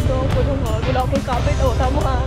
Ito ako naman. Wala akong kapit. O, tamo ha.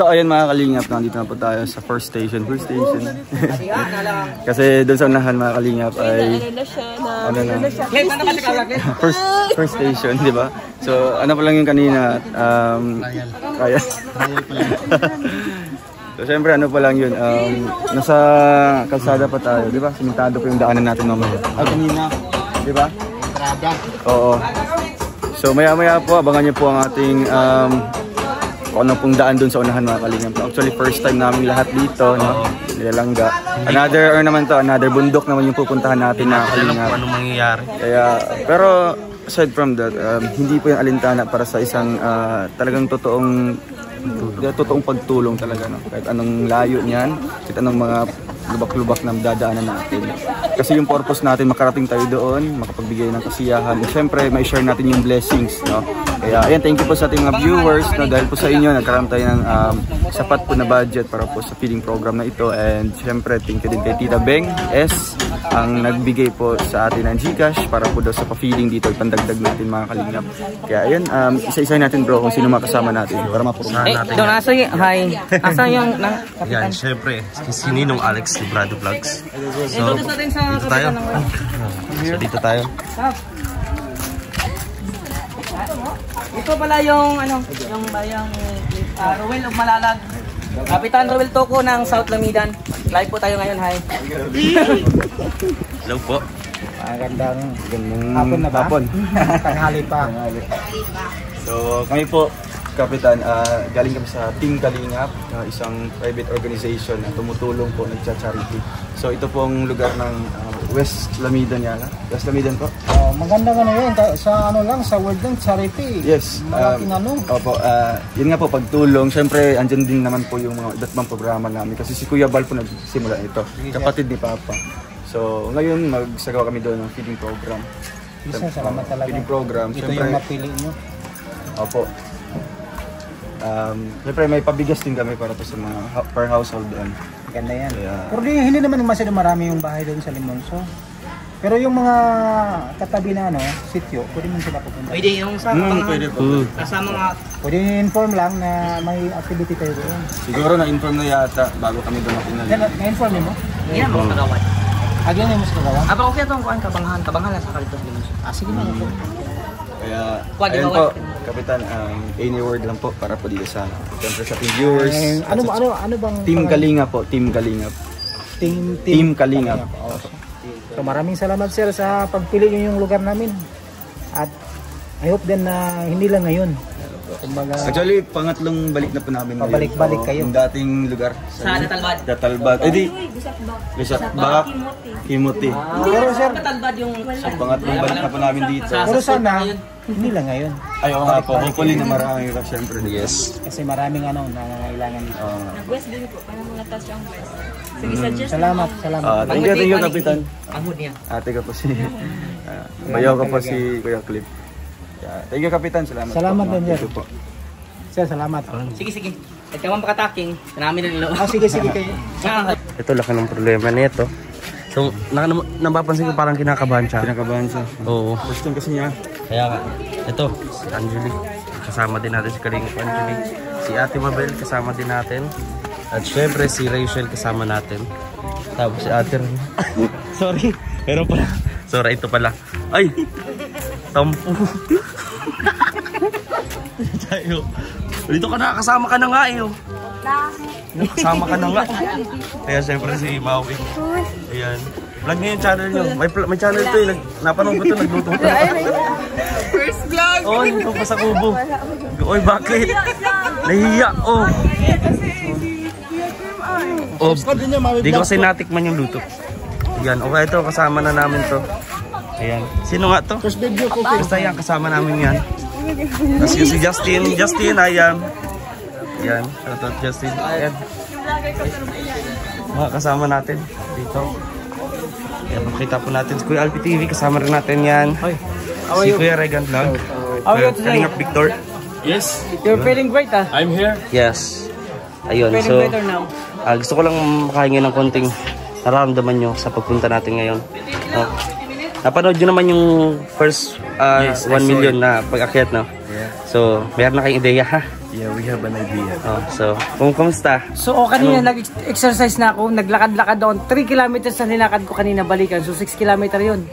So ayun mga kalingap, nandito na po tayo sa first station. First station. Kasi doon sa unahan mga kalingap ay first station, di ba? So ano pa lang yung kanina, kaya. So syempre ano pa lang yun, nasa kalsada pa tayo, di ba? Simentado pa yung daanan natin mamaya. Kanina, di ba? Oo. So maya maya po, abangan niyo po ang ating kung ano pong daan dun sa unahan mga kalingap. Actually first time namin lahat dito, no? Nilalangga. Another bundok naman yung pupuntahan natin na kalingap. Alam anong mangyayari. Kaya, pero aside from that, hindi po yung alintana para sa isang talagang totoong pagtulong talaga, no? Kahit anong layo niyan, kahit anong mga lubak-lubak na dadaanan natin. Kasi yung purpose natin, makarating tayo doon, makapagbigay ng kasiyahan. At syempre, may share natin yung blessings, no? Kaya, ayan, thank you po sa ating mga viewers, no? Dahil po sa inyo, nagkaroon tayo ng sapat po na budget para po sa feeding program na ito. And syempre, thank you din kay Tita Beng S, ang nagbigay po sa atin ng GCash para po daw sa pa-feeding dito, ipandagdag natin mga kalingap. Kaya, ayan, isa-isahin natin bro kung sino makasama natin para mapurunahan natin. Doon, asa yung yan, syempre, si Ninong Alex Librado Vlogs. So, dito tayo. So, dito tayo. Ito pala yung Ruel of Malalag. Kapitan Ruel Toko ng South Lamidan. Live po tayo ngayon, hi. Hello po. Magandang hapon na ba? Hapon. Tanghali pa. So kami po, Kapitan, galing kami sa Team Kalingap, isang private organization na tumutulong po, nagcha-charity. So ito pong lugar ng West Lamidan yan. West Lamidan po? Maganda ka na yun, sa ano lang, sa word lang, charity. Yes. Malaking ano. Opo, yun nga po, pagtulong. Siyempre, andyan din naman po yung mga iba't ibang programa namin. Kasi si Kuya Bal po nagsimula ito, kapatid ni Papa. So ngayon, magsagawa kami doon ng feeding program. Salamat talaga. Feeding program. Ito Siyempre, yung napili nyo. opo. Siyempre may pabigas din kami para po sa mga per household doon. Ganda yan. Yeah. Pero hindi naman masyado marami yung bahay doon sa Limonso. Pero yung mga katabi na ano, sityo, pwede mo sila pupunta. Pwede yung sa Pwede po. kasama mga... Pwede inform lang na may activity tayo doon. Siguro na-inform na yata bago kami dumating na. Na-inform mo? Hindi na mo kagawan. Agyan yung mas kagawa? Aba ko kaya itong kuhaan kabangahan lang sa kalito. Sige na. Kaya, Wag, ayun wag. po, Kapitan, any word lang po para po dito sa siyempre sa team viewers. Ano bang Team Kalingap po, Team Kalingap. Team Kalingap. So maraming salamat sir sa pagpili niyo yung lugar namin. At I hope din na hindi lang ngayon. Kumbaga, Actually, pangatlong balik na po namin ngayon. Pabalik-balik kayo. Yung dating lugar. Sa Datalbad. Datalbad. Eh di, Bisakbak, Himoti. pero sir, Datalbad yung... So, pangatlong balik na po namin dito. pero sana hindi lang ngayon. Ay, oo nga po. Hopefully na marami ka siyempre. Yes. Kasi maraming nangangailangan dito. West din po, parang natas yung West. Sige, suggest Salamat. Thank you, Kapitan. Pangod niya. Ate ko po si... bayaw ko po si Kuya Clip. Thank you, Kapitan. Salamat Salamat po. din, sir. Thank you po. Sir, salamat. Sige. At kaman pakataking, namin na nilo. Sige kayo. Ito laki ng problema nito. So, napapansin ko parang kinakabahan siya. Kinakabahan siya. Oo. First time kasi niya. Kaya nga, ito, si Angelique. Kasama din natin si Kalingap Angelique. Si Ate Mabel, kasama din natin. At syempre, si Rachel, kasama natin. Tapos si Ate Ren. Sorry, pero pala. Sorry, ito pala. Ay! Tampo. Tayo. Dito ka na, kasama ka na nga eh. Oh. Kasama ka na nga. Kaya syempre si Maui. Ayan. Vlog niyo yung channel nyo. May channel to eh. Napanood ko to, nagluto ko. First vlog! Oh, nito pa sa kubo. Oy, bakit? Nahiya, oh. Oh, di ko kasi natikman yung luto. Ayan, okay ito, kasama na namin to. Ayan. Sino nga to? Basta yan, kasama namin yan. Tapos yung si Justin, ayan. Ayan, shoutout Justin. Ayan. Mga kasama natin dito. Ayan, makita po natin si Kuya Alpi TV, kasama rin natin yan. Si Kuya Regan Vlog. Kalingap Victor. Yes. You're feeling great ah. I'm here. Yes. Ayun, Feeling so better now. gusto ko lang makahingi ng konting nararamdaman nyo sa pagpunta natin ngayon. Napanood nyo naman yung first 1 million na pag-akyat, no? Yeah. So, mayroon na kayong ideya, ha? Yeah, we have an idea. So, kumusta? So kanina nag-exercise na ako, naglakad-lakad doon. 3 kilometers na nilakad ko kanina balikan. So 6 kilometer yun.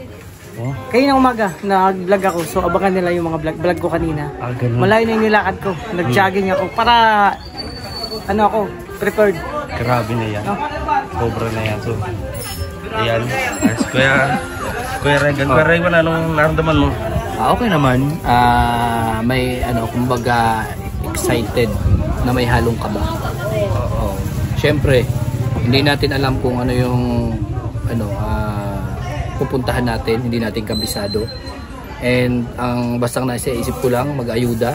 Oh. Kanina umaga, nag-vlog ako. So abangan nila yung mga vlog ko kanina. Ganun. Malayo na yung nilakad ko. Nag-jogging ako para prepared. Grabe na yan. Sobra na yan. So, ayan. Kuya Regan. Kuya Regan, anong naramdaman mo? Okay naman. May kumbaga excited na may halong kaba. Siyempre, hindi natin alam kung ano yung pupuntahan natin, hindi natin kabisado. And ang bastang nasa isip ko lang, mag-ayuda,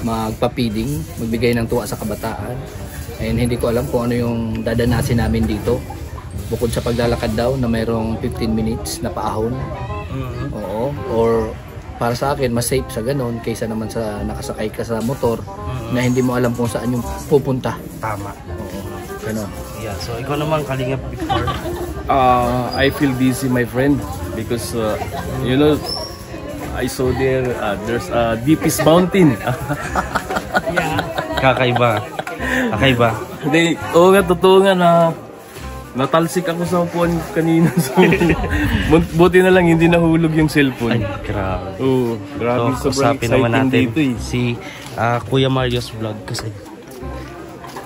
magpa-feeding, magbigay ng tuwa sa kabataan. And hindi ko alam kung ano yung dadanasin namin dito. Bukod sa paglalakad daw na mayroong 15 minutes na paahon. Oo. Or para sa akin, mas safe sa ganon kaysa naman sa nakasakay ka sa motor na hindi mo alam kung saan yung pupunta. Tama. Oo. Ganon. Yeah, so ikaw naman, Kalingap Victor. I feel dizzy, my friend, because I saw there's a deepest mountain. Kakaiba. Hindi, oo nga, totoo nga na natalsik ako sa upuan kanina. So, buti na lang hindi nahulog yung cellphone. Ay, grabe. Oo, grabe, So, sobrang usapin naman exciting natin dito eh. si Kuya Mario's Vlog kasi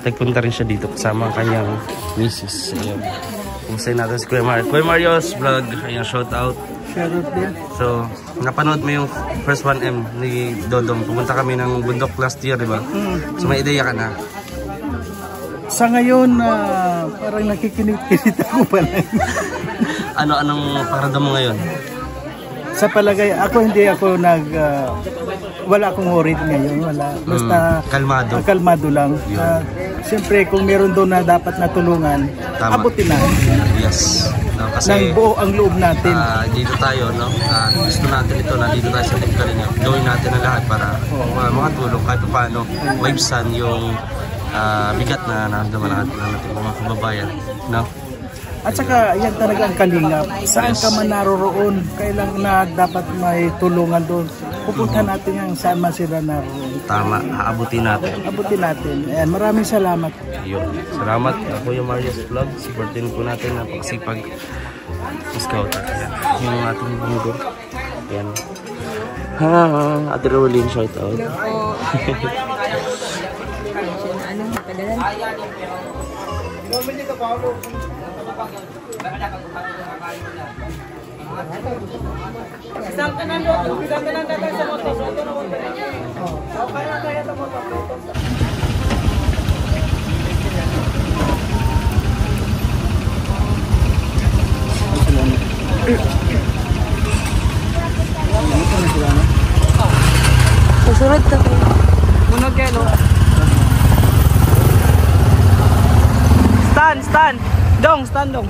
nagpunta rin siya dito kasama ang kanyang misis. Ayun. Kumustahin natin si Kuya Mario. Kuya Mario's Vlog. Ayan, shout out. shoutout din. So, napanood mo yung first 1M ni Dodong. Pumunta kami ng bundok last year, di ba? So, may ideya ka na. Sa ngayon, parang nakikinig-kinig ako pa lang. Anong pakiramdam mo ngayon? Sa palagay, hindi ako wala akong worried ngayon, wala. Basta kalmado lang. Siyempre, kung meron doon na dapat natulungan, abutin na. Yes. No, kasi nang buo ang loob natin. Dito tayo, no? Gusto natin ito, nandito tayo sa Team Kalingap. Gawin natin ang lahat para makatulong kahit paano maibsan yung bigat na naramdaman natin ng mga kababayan, no? At saka yan talaga ang kalingap. Saan ka man naroroon, kailang na dapat may tulungan doon. Pupunta natin yung saan man sila naroon. Tama, haabutin natin. Abutin natin. Ayan, maraming salamat. Yun. Salamat. Ako yung Marius Vlog. Supportin po natin. Napakasipag scout. Ayan. Yung ating bunggo. Ayan. Ate Rolling, shout out. Anong padalan? Isang kanan doon, isang kanan tatay sa motor. Kaya sa motor. Susunod ka kayo. Munod kayo, no? Stand! Stand dong!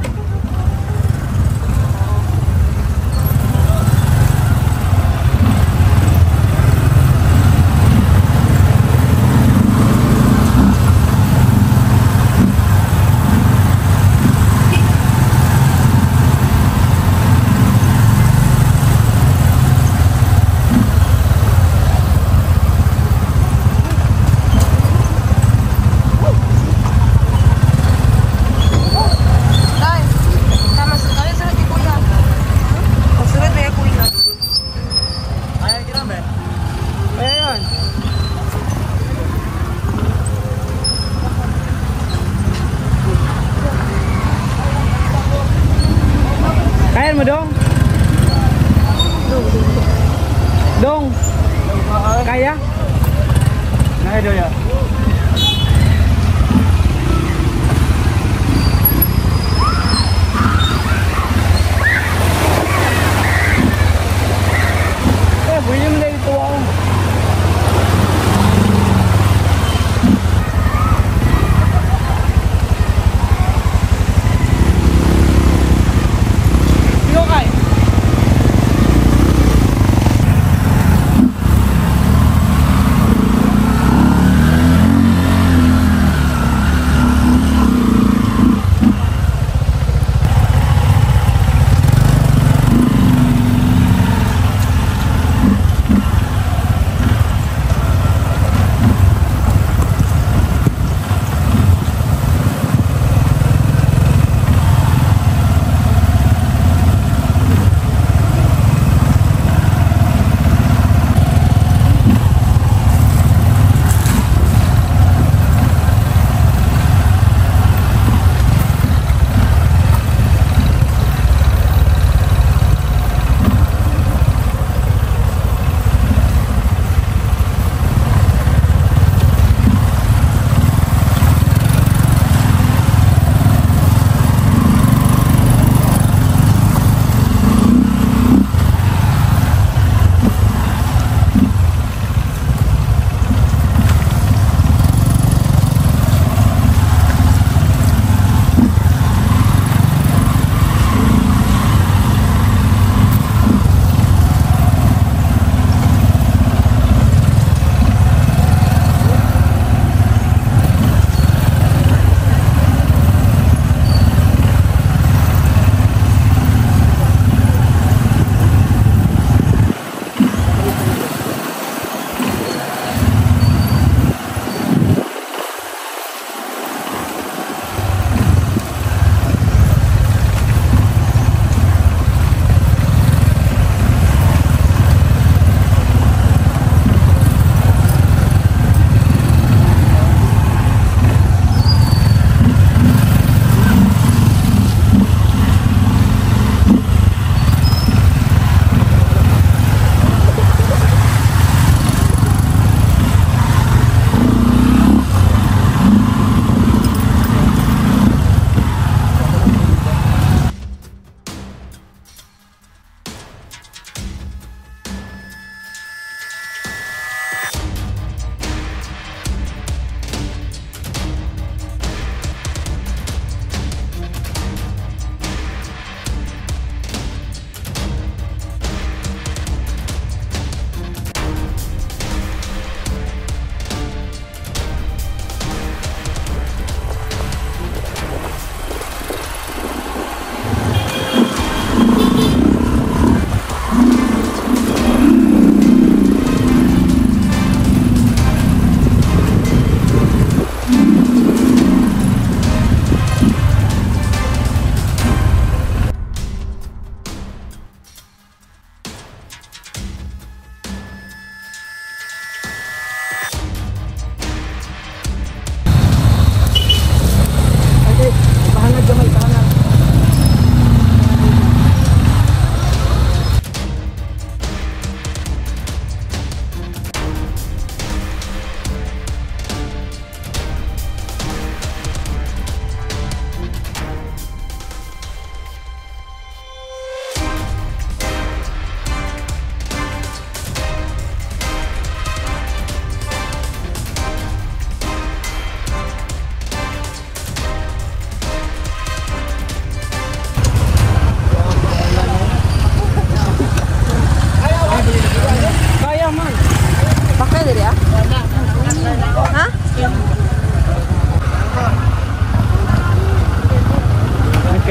Guys!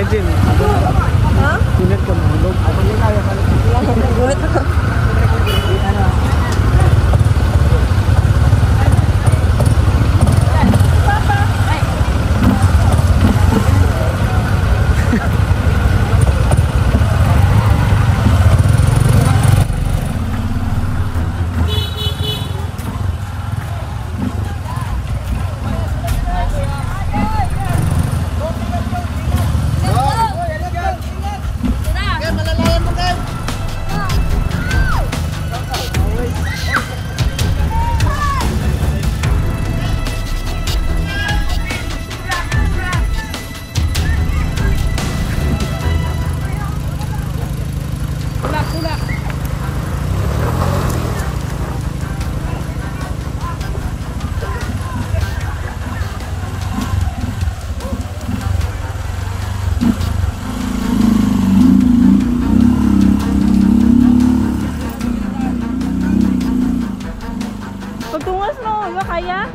ka, Jim. Ha? Gulit ka mahulog. Gulit ako. Pagtungas mo, ba kaya?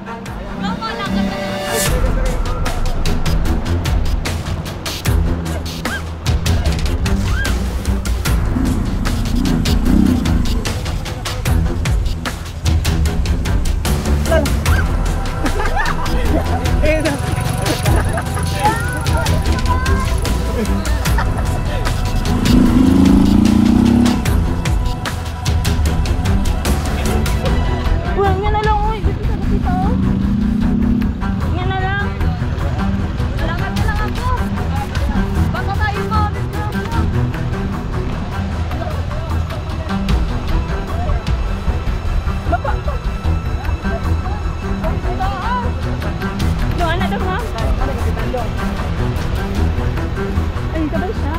Uy, yan na lang, uy. Dito, oh. Yan na lang. Lakad na lang ako. Baka tayo mo. Baba. Doon na daw, ha? Ay, kabal siya.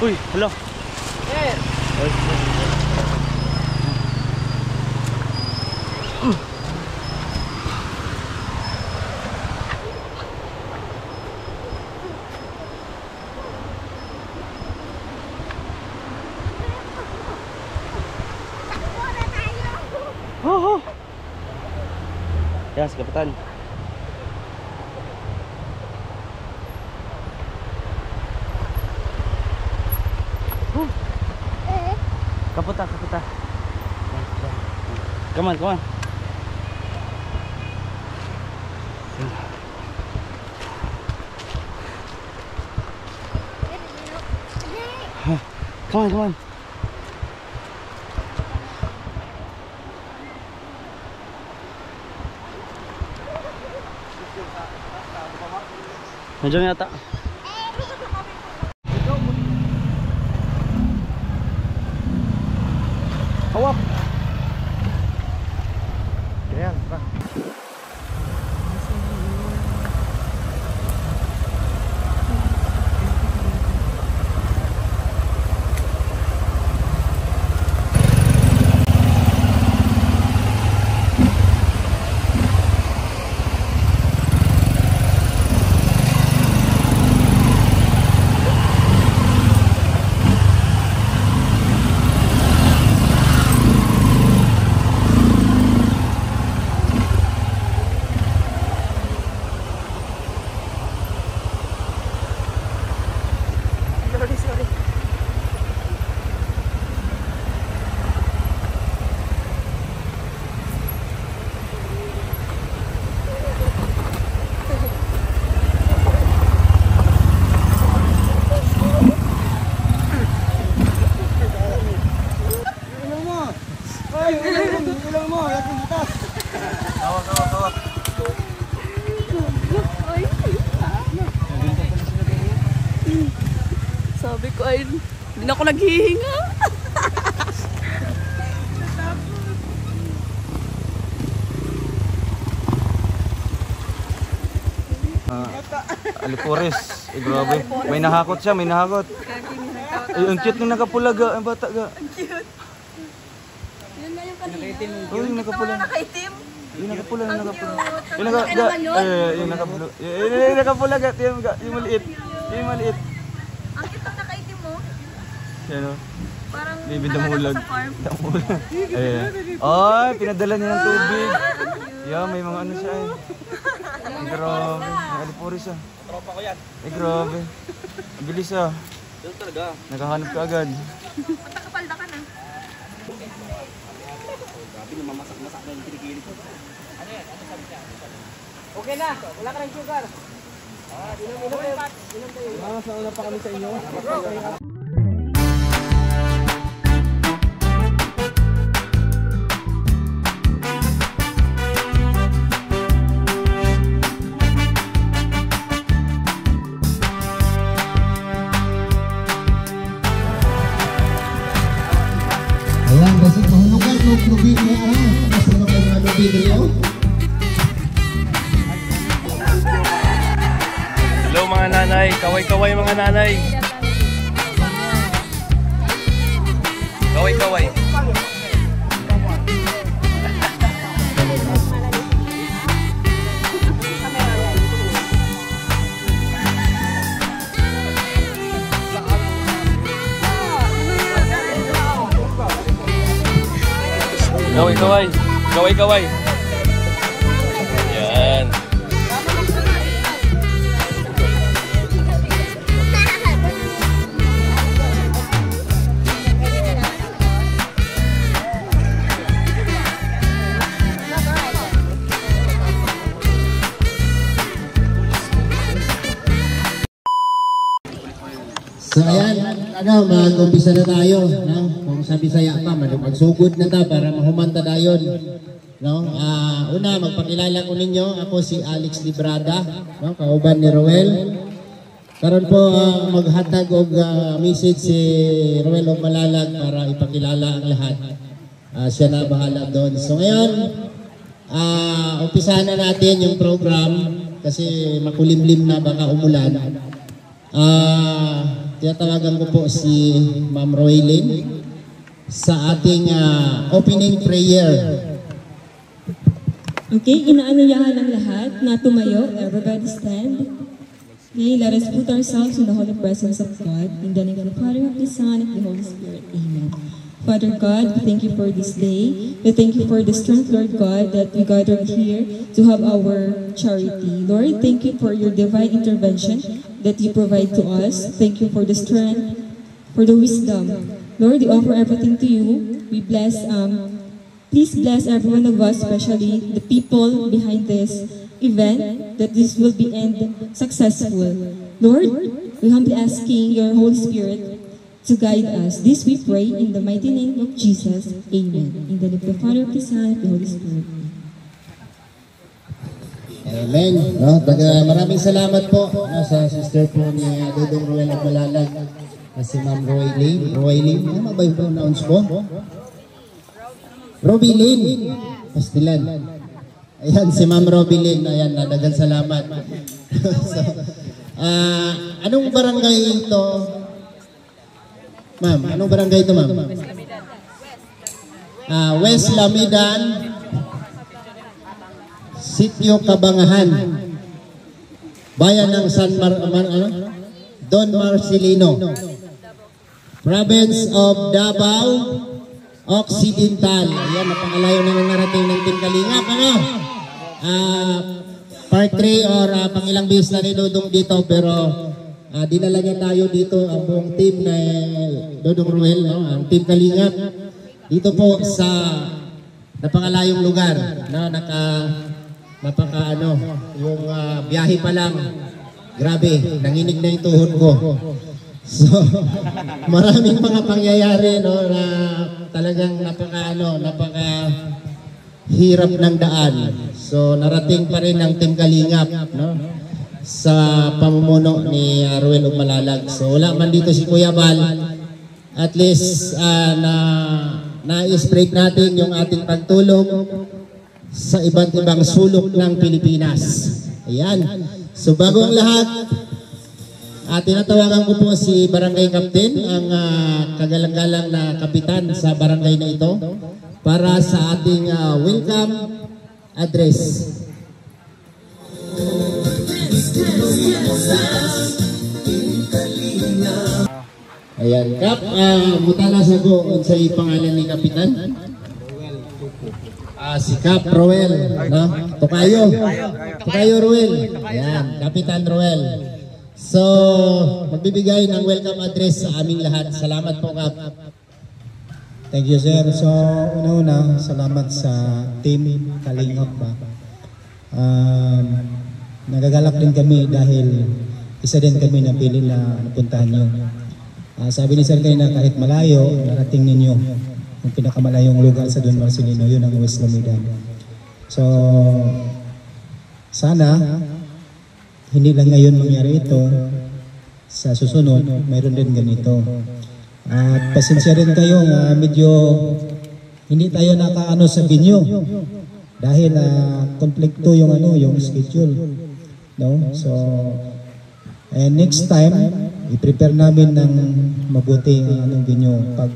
Uy, hello. Yes, Kapitan. Kaputa, kaputa. Come on, come on. Come on, come on. Nandiyan yata. Hawak. Ayan, pa. Sabi ko ay, hindi na ako naghihinga. Alipores. Grabe. May nahakot siya, may nahakot. Ay, ang cute nung nakapulag ang bata ga. Ang cute. Yun na yung kanina. Oh, yung nakapulag. Nakaitim. Yung nakapulag, yung nakapulag. Yung Kailangan yun? yung nakapulag. Yung nakapulag at yung maliit. Yung maliit. Ang cute ang nakaitim mo. Yan o. Parang Baby alaga damulag. ko sa farm. Damulag. Ayan. Ay, pinadala niya ng tubig. Yeah, may mga ano siya eh. Ay, grabe. May alipores ah. Tropa ko yan. Ay, grabe. Ang bilis ah. Doon talaga. Nakahanap ka agad. Punta kapalda ka na. Grabe, namamasak-masak na yung kilikili ko. Okay na, wala ka ng sugar. Sa una pa kami sa inyo. Ayan, kasi mahulugan ng lubid mo kasi mga lubid niyo. Hello mga nanay, kaway-kaway mga nanay. Kaway-kaway. Kaway-kaway. Kaway-kaway. Yan. So ayan, mag-umpisa na tayo, no? Kung sa Bisaya pa, magsugod na ta para mahumanta dayon, no? Una, magpakilala ko ninyo, ako si Alex Librada, no? Kauban ni Roel. Karon po maghatag og message si Roel og Malalag para ipakilala ang lahat. Siya na bahala doon. So ngayon, umpisahan na natin yung program kasi makulimlim na baka umulan. Tinatawagan ko po si Ma'am Roelyn sa ating opening prayer. Okay, inaanyayahan ang lahat na tumayo. Everybody stand. Okay, let us put ourselves in the holy presence of God. In the name of the Father, of the Son, and the Holy Spirit. Amen. Father God, we thank you for this day. We thank you for the strength, Lord God, that we gathered here to have our charity. Lord, thank you for your divine intervention that you provide to us. Thank you for the strength for the wisdom. Lord, we offer everything to you. We bless, please bless every one of us, especially the people behind this event, that this will be end successful. Lord, we humbly asking your Holy Spirit to guide us. This we pray in the mighty name of Jesus. Amen. In the name of the Father, of the Son, of the Holy Spirit. Amen. No, maraming salamat po sa sister po ni Dodong Ruel at Malalag, si Ma'am Roylene. Ano ba yung pronounce ko? Robilyn. Pastilan. Ayan, si Ma'am Robilyn. Ayan, nadagang salamat. So, anong barangay ito? Ma'am, anong barangay ito, ma'am? West Lamidan, Sitio Kabangahan, Bayan ng Don Marcelino, Province of Davao Occidental. Ayan, napakalayo na narating ng Team Kalingap. Part 3 or pangilang bis na ni Dodong dito, pero dinala niya tayo dito ang buong team na Dodong Ruel, no? Ang Team Kalingap dito po sa napakalayong lugar, no? Yung biyahe pa lang, grabe, nanginig na yung tuhod ko. So maraming mga pangyayari, no, na talagang napaka hirap ng daan. So narating pa rin ang Team Kalingap, no, sa pamumuno ni Ruel Umalalag. So wala man dito si Kuya Bal, at least na-spread natin yung ating pagtulong sa iba't ibang sulok ng Pilipinas. Ayan. So bago ang lahat, tinatawagan ko po si Barangay Captain, ang kagalang-galang na kapitan sa barangay na ito, para sa ating welcome address. Ayan, Kap, mutala sa ko sa pangalan ni Kapitan. Si Kap Roel, no? Tukayo Roel. Ayan, Kapitan Roel. So, magbibigay ng welcome address sa aming lahat. Salamat po, Kap. Thank you, sir. So, una-una, salamat sa Team Kalingap. Nagagalak din kami dahil isa din kami napili na napuntahan nyo. Sabi ni sir kayo na kahit malayo, narating ninyo yung pinakamalayong lugar sa Don Marcelino, yun ang West Lamidan. So, sana hindi lang ngayon mangyari ito, sa susunod, mayroon din ganito. At pasensya rin kayo, medyo hindi tayo nakaano sa venue dahil konflikto yung yung schedule, no? So next time i-prepare namin ng mabuti ang venue pag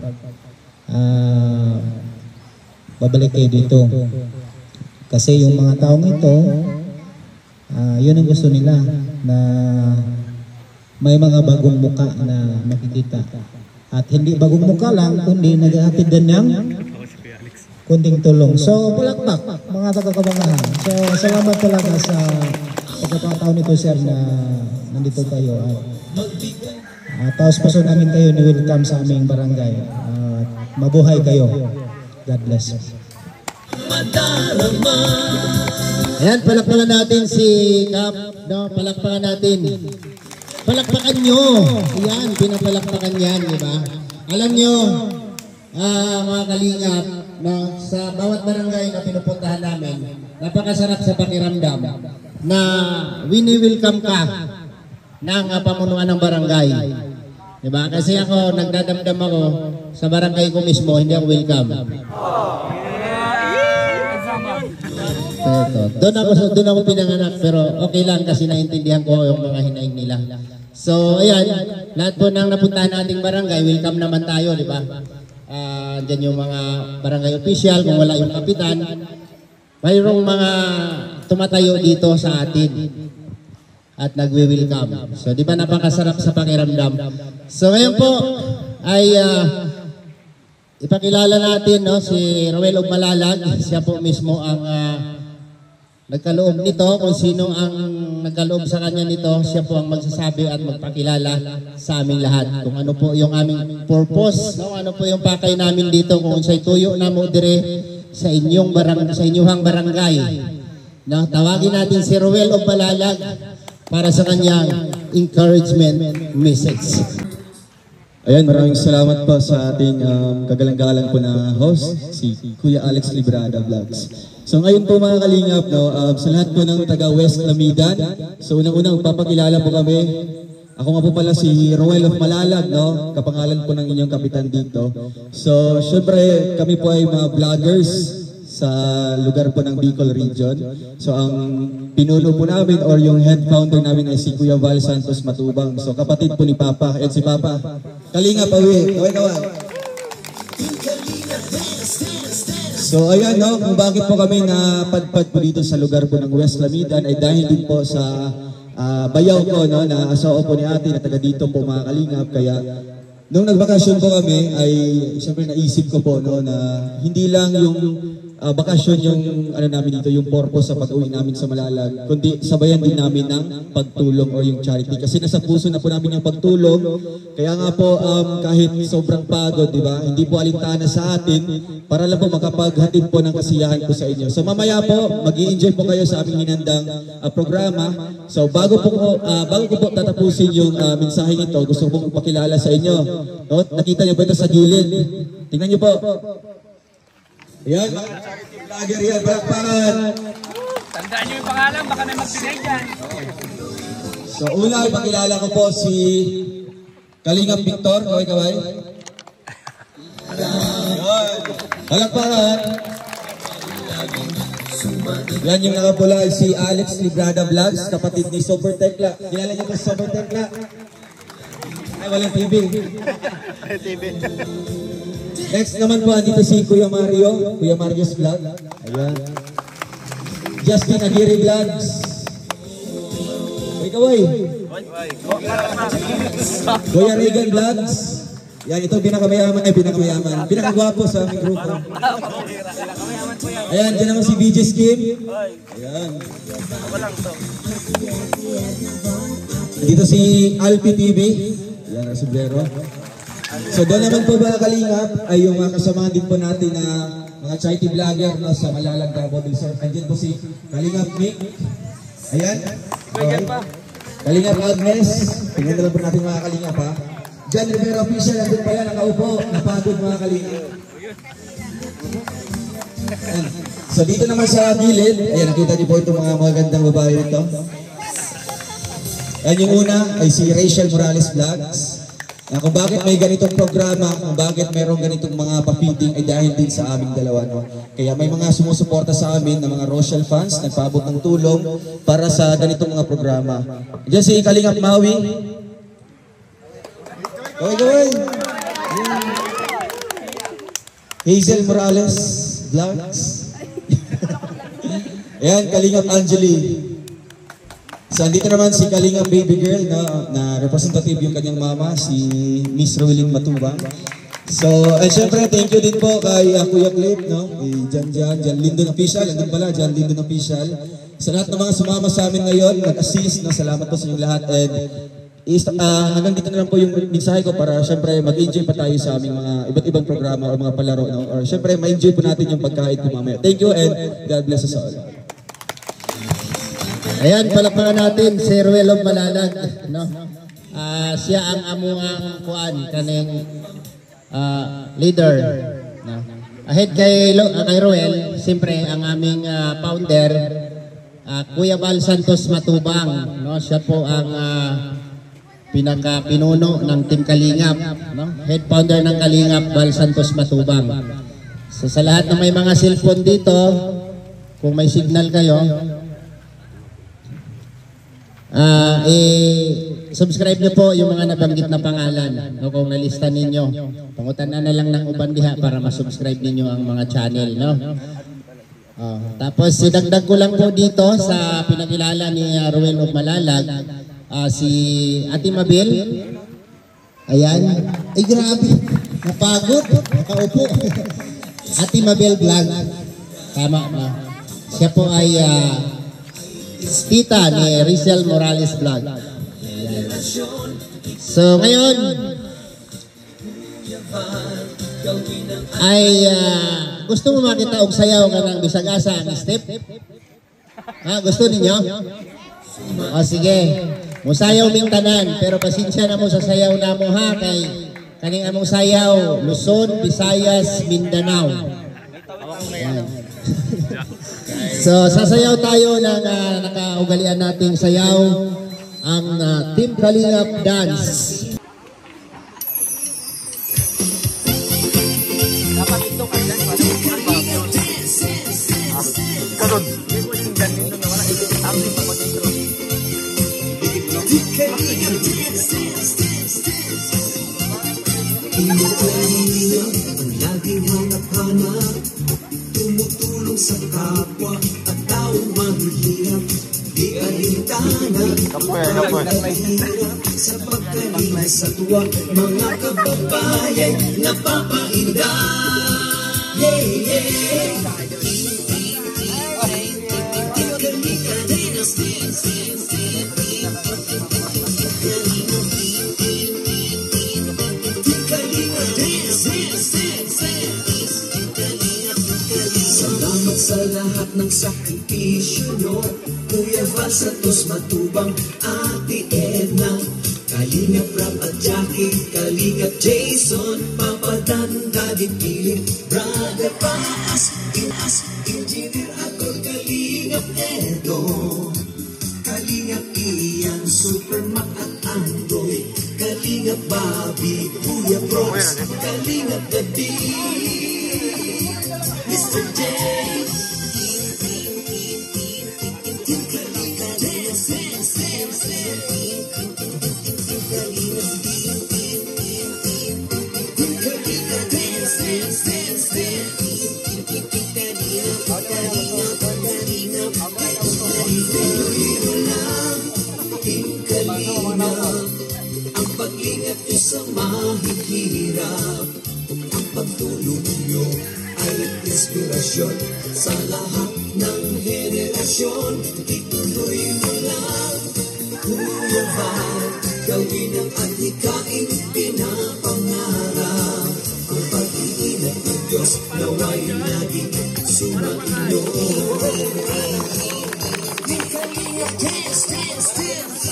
babalik kayo dito, kasi yung mga taong ito yun ang gusto nila, na may mga bagong muka na makikita. At hindi bagong mukha lang, kundi nag-ahatid din ng kunting tulong. So, palakpak, mga taga-Kabangahan. So, salamat talaga sa pagkakataon nito, sir, na nandito kayo. At taos-paso namin kayo ni welcome sa aming barangay. Mabuhay kayo. God bless. Ayan, palakpakan natin si Kap. No, palakpakan natin. Palakpakan nyo. Ayan, pinapalakpakan yan, di ba? Alam nyo, mga Kalingap, no, sa bawat barangay na pinupuntahan namin, napakasarap sa pakiramdam na wini-welcome ka ng pamunuan ng barangay. Di ba? Kasi ako, nagdadamdam ako sa barangay ko mismo, hindi ako welcome. Doon ako pinanganak, pero okay lang kasi naintindihan ko yung mga hinaing nila. So, ayan, lahat po ng napuntahan nating barangay, welcome naman tayo, di ba? Diyan yung mga barangay official, kung wala yung kapitan, mayroong mga tumatayo dito sa atin at nagwi-welcome. So, di ba napakasarap sa pakiramdam? So, ngayon po ay ipakilala natin, no, si Ruel Umalalag. Siya po mismo ang nagkaloob nito, kung sino ang nagkaloob sa kanya nito, siya po ang magsasabi at magpakilala sa aming lahat. Kung ano po yung aming purpose, no? Ano po yung pakay namin dito, kung sa'y tuyo na mo dire sa inyong barangay. No? Tawagin natin si Ruel of Malalag para sa kanyang encouragement message. Ayan, maraming salamat po sa ating kagalang-galang po na host, si Kuya Alex Librada Vlogs. So ngayon po mga kalingap, no, sa lahat po ng taga West Lamidan, so unang-unang papakilala po kami. Ako nga po pala si Ruel of Malalag, no, kapangalan po ng inyong kapitan dito. So syempre kami po ay mga vloggers sa lugar po ng Bicol Region. So ang pinuno po namin or yung head founder namin ay si Kuya Val Santos Matubang. So kapatid po ni Papa, at si Papa Kalingap Awi, kaway-kaway. So ayan, no, kung bakit po kami napadpad po dito sa lugar po ng West Lamidan ay dahil din po sa bayaw ko, no, na asawa po ni ate na taga dito po mga kalingap. Kaya nung nagbakasyon po kami ay siyempre naisip ko po, no, na hindi lang yung bakasyon yung ano namin dito, yung purpose sa pag-uwi namin sa Malalag, kundi sabayan din namin ng pagtulong o yung charity. Kasi nasa puso na po namin yung pagtulong. Kaya nga po kahit sobrang pagod, di ba? Hindi po alintana sa atin para lang po makapaghatid po ng kasiyahan po sa inyo. So mamaya po mag-i-enjoy po kayo sa aming hinandang programa. So bago ko po tatapusin yung mensaheng ito, gusto ko pong pakilala sa inyo. No? Nakita niyo po ito sa gilid. Tingnan niyo po. Ayan, mga charity vlogger yan, palakpakan. Tandaan niyo yung pangalan, baka may magbigay dyan. So una, ipakilala ko po si Kalingap Victor, kaway-kaway. Palakpakan. Yan yung nakapula ay si Alex Librada Vlogs, kapatid ni Super Tekla. Kilala niyo po si Super Tekla? Ay, walang TV. Next naman po, andito si Kuya Mario, Kuya Mario's Vlog. Ayan. Justin Aguirre Vlogs. Kaway. Kuya Regan Vlogs. Yan, ito pinakamayaman, pinakagwapo sa aming grupo. Ayan, dyan naman si BJ Skim. Ayan. Dito si Alpi TV. Ayan, Sublero. So doon naman po mga kalingap ay yung mga kasamahan din po natin na mga charity vlogger, no, sa Malalag Davao del Sur. Andiyan po si Kalingap Mick. Ayan. Kalingap Agnes. Tingnan na lang po natin mga kalingap, ha. John Rivera Official, nandun pala nakaupo. Napagod mga kalingap. Ayan. So dito naman sa gilid, ayan, nakita niyo po itong mga magandang babae nito. Ayan, yung una ay si Rachel Morales Vlogs. Kung bakit may ganitong programa, kung bakit mayroong ganitong mga pa-feeding ay dahil din sa aming dalawa. No? Kaya may mga sumusuporta sa amin ng mga Rochelle fans, nagpaabot ng tulong para sa ganitong mga programa. Diyan si Kalingap Maui. Gawin! Hazel Morales Vlogs. Ayan, Kalingap Angeli. So, andito naman si Kalingap Baby Girl, no, na representative yung kanyang mama, si Miss Rowling Matubang. So, syempre, thank you din po kay Kuya Clip, no, Jan Lindon Official, andun pala, Jan Lindon Official. Sa lahat ng mga sumama sa amin ngayon, nag-assist, no, salamat po sa inyong lahat. And hanggang dito na lang po yung mensahe ko para syempre mag-enjoy pa tayo sa aming mga iba't ibang programa o mga palaro, no, or syempre ma-enjoy po natin yung pagkain po mamaya. Thank you and God bless us all. Ayan, palakpakan natin si Ruel of Malalag, no? Siya ang amuang kuan kaning leader, no? Ahead kay Ruel, siyempre ang aming founder, Kuya Val Santos Matubang, no? Siya po ang pinaka-pinuno ng Team Kalingap, no? Head founder ng Kalingap, Val Santos Matubang. So sa lahat na may mga cellphone dito, kung may signal kayo, subscribe niyo po yung mga nabanggit na pangalan, no, kung nalista ninyo. Pangutan na lang ng uban diha para ma-subscribe ninyo ang mga channel, no. Tapos dagdag ko lang po dito sa pinakilala ni Ruel of Malalag, si Ate Mabel. Ayan. Ay grabe, napagod, nakaupo. Ate Mabel Vlog. Tama na. Siya po ay Tita ni Rizal Morales Vlog. So ngayon ay gusto mo makita og sayaw ka ng bisag asa ang step? Ha, gusto ninyo? O sige, musayaw ming tanan, pero pasensya na mo sa sayaw na mo ha, kay kaning among sayaw Luzon, Visayas, Mindanao. So sasayaw tayo ng nakaugalian nating sayaw, ang Team Kalingap Dance. Lagi hanap-hanap, tumutulong sa kapwa at tao mahihirap. Di alintana, mahirap sa pagkalinga sa tuwa. Mga kababayan, napapainda. Yeah, yeah. Salamat sa lahat ng sakripisyo nyo, Kuya Val Santos Matubang, Ate Edna, Kalingap Rap at Jackie, Kalingap Jason, Papa Dan, Daddy Piling, Brother Paas, Inas, Engineer ako, Kalingap Edo, Kalingap Ian, Supermac at Android, Kalingap Bobby, Kuya Bros, Kalingap Gabi, Mr. J. Ang pag-ingat nyo sa mahihirap, ang pagtulong nyo ay inspirasyon sa lahat ng henerasyon. Ituloy mo lang, Kuya Val, gawin ang adhikaing pinapangarap. Ang pag-iingat ng Diyos nawa'y laging sumainyo. Dance, dance, dance.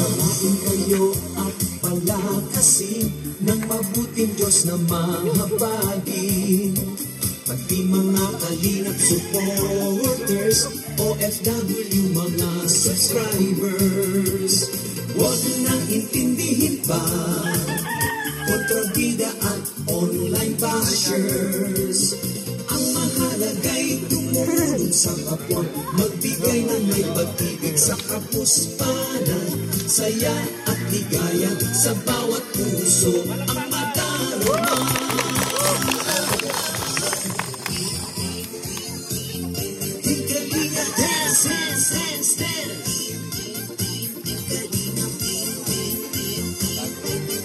Pagkain kayo at palakasin ng mabuting Diyos na mahabagin. Pati mga Kalingap supporters, OFW mga subscribers, huwag nang intindihin pa kontrabida at online bashers. Ang mahalaga'y tumulong sa kapwa, magbigay ng may pag-ibig sa kapuspanan, saya at ligaya sa bawat puso ang madarama. Team Kalingap dance, dance, dance, dance.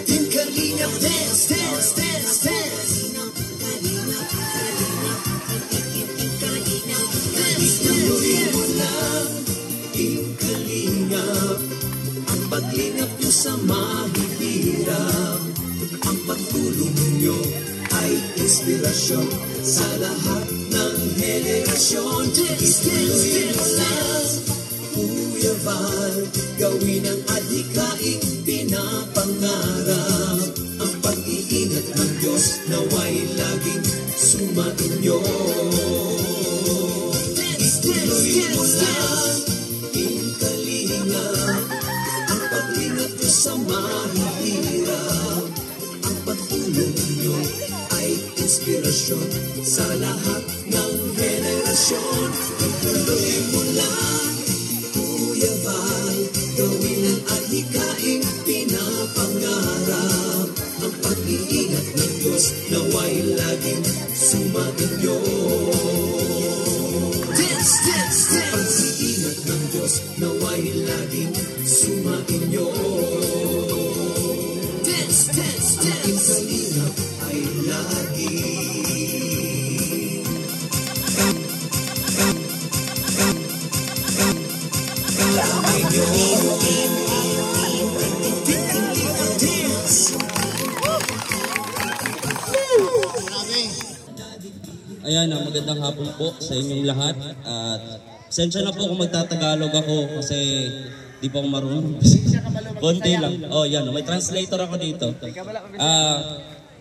Team Kalingap dance, dance, dance, dance. Ituloy mo lang, Team Kalingap, ang paglingap nyo sa mahihirap. Ang pagtulong nyo ay inspirasyon sa lahat ng henerasyon. Ituloy mo lang, Kuya Val, gawin ang adhikaing pinapangarap. Ang pag-iingat ng Diyos nawa'y laging sumainyo. Ituloy mo lang, Team Kalingap, ang pag-ingat nyo sa mahihirap. Ang pagtulong nyo ay inspirasyon sa lahat ng henerasyon. Ituloy mo lang, Kuya Val, gawin ang adhikaing pinapangarap. Ang pag-iingat ng Diyos nawa'y laging sumainyo. Pag-iingat ng Diyos nawa'y laging sumainyo. Dance, dance. na ay lagi. Ayan, magandang hapon po sa inyong lahat. At pasensya na po kung magtatagalog ako kasi di pa ako marunong. Konti lang. Oh, yan. May translator ako dito.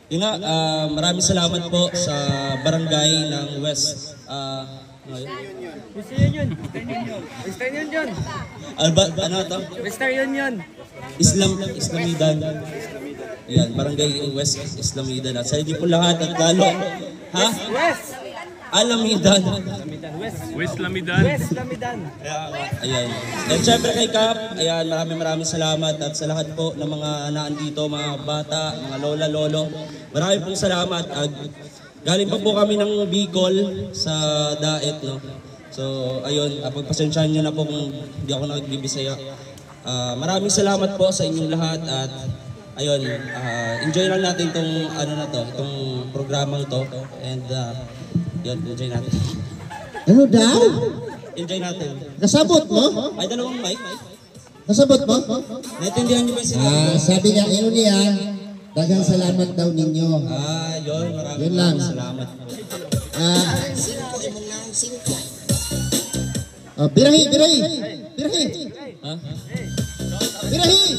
Yun nga, maraming salamat po sa barangay ng West. Western Union. Western Union. Ano to? Western Union. Islamidan. Ayan, barangay West Islamidan. At sa inyo po lahat at lalo. Ha? West. Alamidan. West Lamidan. West Lamidan. Ayan. And syempre kay Kap, ayan, maraming salamat at sa lahat po ng mga naandito, mga bata, mga lola, lolo. Maraming pong salamat. Galing pa po kami ng Bicol sa Daet, no? So, ayun, pagpasensyahan nyo na po kung hindi ako nagbibisaya. Maraming salamat po sa inyong lahat at ayun, enjoy lang natin itong itong programang to. And yun, enjoy natin. Ano daw? Enjoy natin. Kasabot mo? Ay, dalawang mic. Kasabot mo? Naintindihan niyo ba yung sinabi? Sabi niya, niya, daghang salamat daw ninyo. Yun, maraming salamat. Birahi! Ha? Birahi!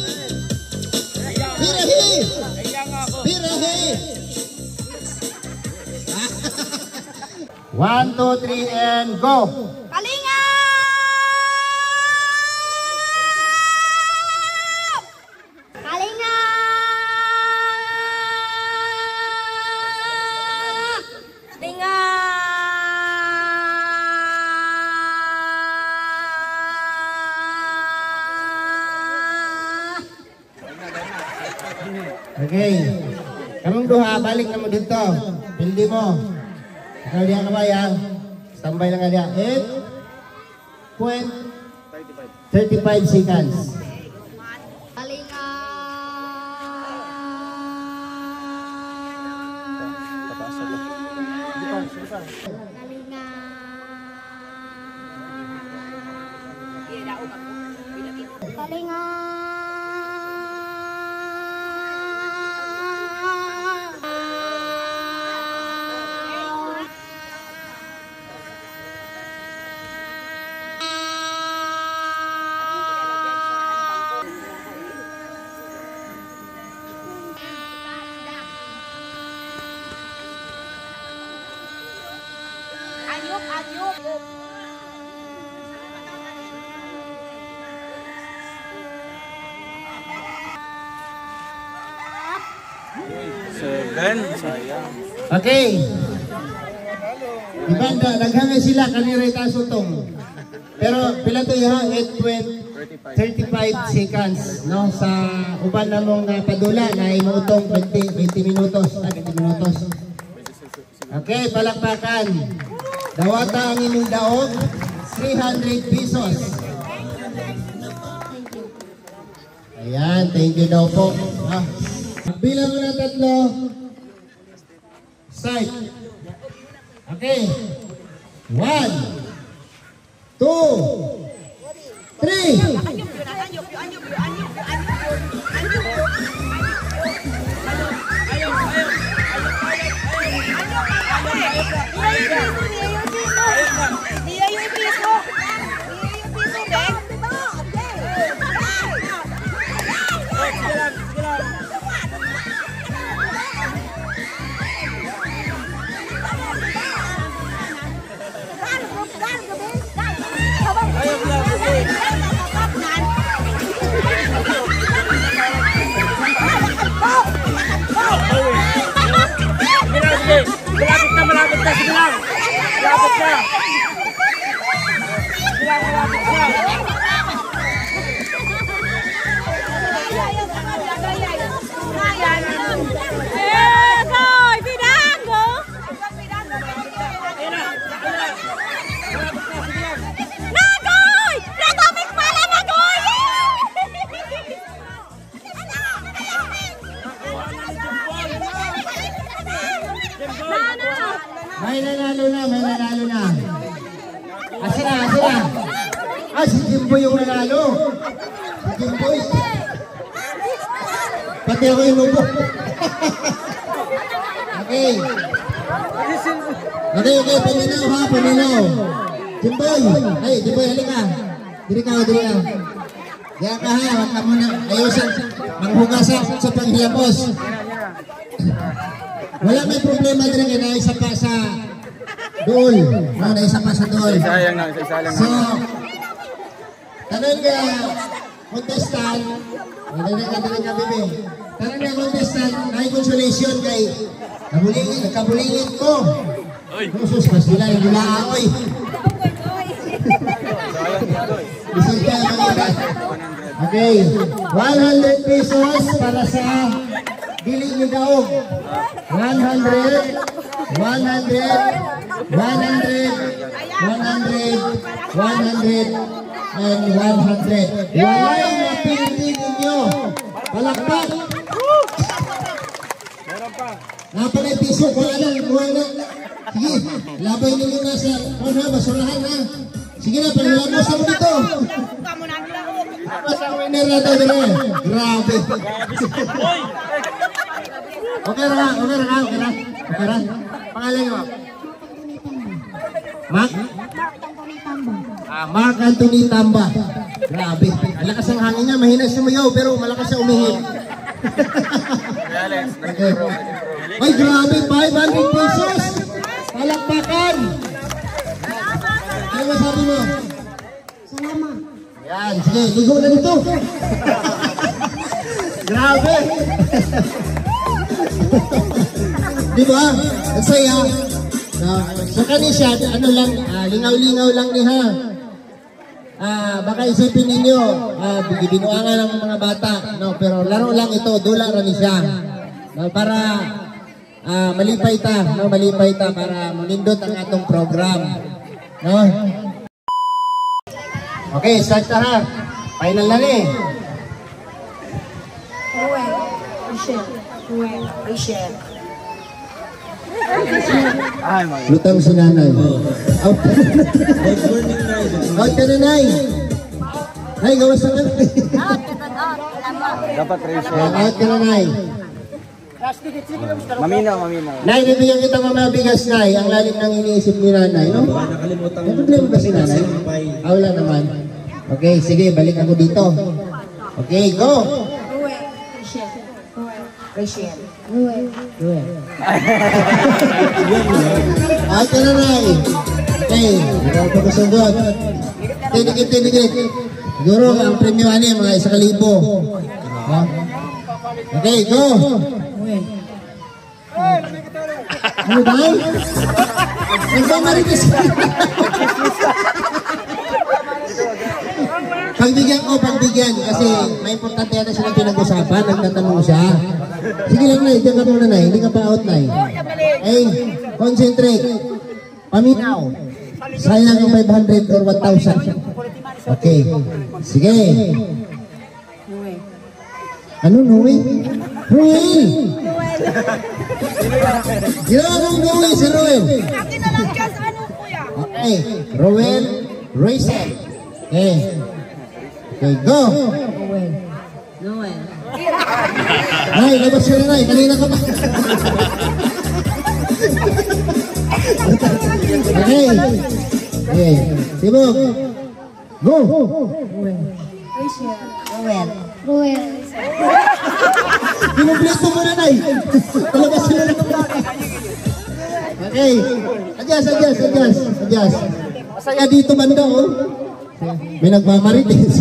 1, 2, 3, and go! Kalinga! Kalinga! Kalinga! Okay. Kamong duha, balik na mo dito. Pildi mo. Ikaw diya ka ba yan? Standby lang ka diya. 8.35 seconds. Kalinga! Kalinga! Ayok! Okay. Ibanda, naghangay sila kanira itasutong. Pero pila to ya 8.35 seconds no sa uban namong padula na imutong 20 minutos. Okay, palakpakan. Dawata ang inyong daog, 300 pesos. Ayan, thank you daw po. Bilang mo na 3. Side. Okay. 1, 2, Malapit na, sige lang. Malapit na. Si Jimboy yung nanalo. Si Jimboy. Pati ako yung lubo. Okay. Okay, paminaw ha, paminaw. Jimboy. Hey, Jimboy, halika. Diri ka. Diyan ka ha, wag ka muna. Ayusin. Manghugasan sa panghilapos. Wala may problema din na isa pa sa dool. Na isa pa sa dool. So, tanong nga contestant, tanong nga contestant, may consolation kay kabulingin ko. Khusus pa sila yung gulaaoy. Okay, 100 pesos para sa Dili nyo daog. 100, 100, 100, 100, 100, and 100. Walay mapindi ninyo. Palakpak. Napalay piso. Wala. Sige, labay ninyo na sa basurahan na. Sige na, pangilamos mo dito. Pasang winner na ito dire. Grabe. Okay na. Pangalan nyo. Mark Anthony Tamba. Grabe. Malakas ang hangin niya. Mahina sumayaw pero malakas siya umihip. Okay. Ay, grabe. 500 pesos. Palakpakan. Ano masabi mo? Salamat. Yan. Sige, ligo na dito. Grabe. Di ba? Ang saya. So kanisya, ano lang, lingaw-lingaw lang niya. Baka isipin ninyo, binuangan ng mga bata. No? Pero laro lang ito, dula rin siya. No? Para malipay ta para manindot ang atong program. No? Okay, start ta ha. Final na ni. Rachel. Lutang si nanay. Out ka na, Nay. Nay, gawas na lang. Dapat Rachel. Out ka na, Nay. Maminaw. Nay, nabigyan kita mga bigas, Nay. Ang lalim ng iniisip ni nanay, no? May problema ba si nanay? Wala naman. Okay, sige, balik ako dito. Okay, go! Rachel. Out ka na, Nay. Okay, ikaw pa kasunod. Tinigit. Siguro, ang premyo mga 1,000. Okay, go! Ano ba? Nagmamaritis ka. Pagbigyan kasi may importante yata silang pinag-usapan, nagtatanong siya. Sige lang, Nay, diyan ka muna, Nay, hindi ka pa out, Nay. Hey, concentrate. Paminaw. Sayang ang 500 or 1,000. Okay, sige. Ano, Noe? Ruel! Ginawa kong Noe, si Ruel. Akin na lang dyan sa ano, kuya. Okay, Ruel, Rachel. Okay, go! Noel. Nay, labas ka na, Nay. Kanina ka pa. Okay, Tibok. Go! Ruel. Pinublito mo na, Nay. Talabas ka na. Okay, adjust. Masaya dito banda, oh. May nagmamarites.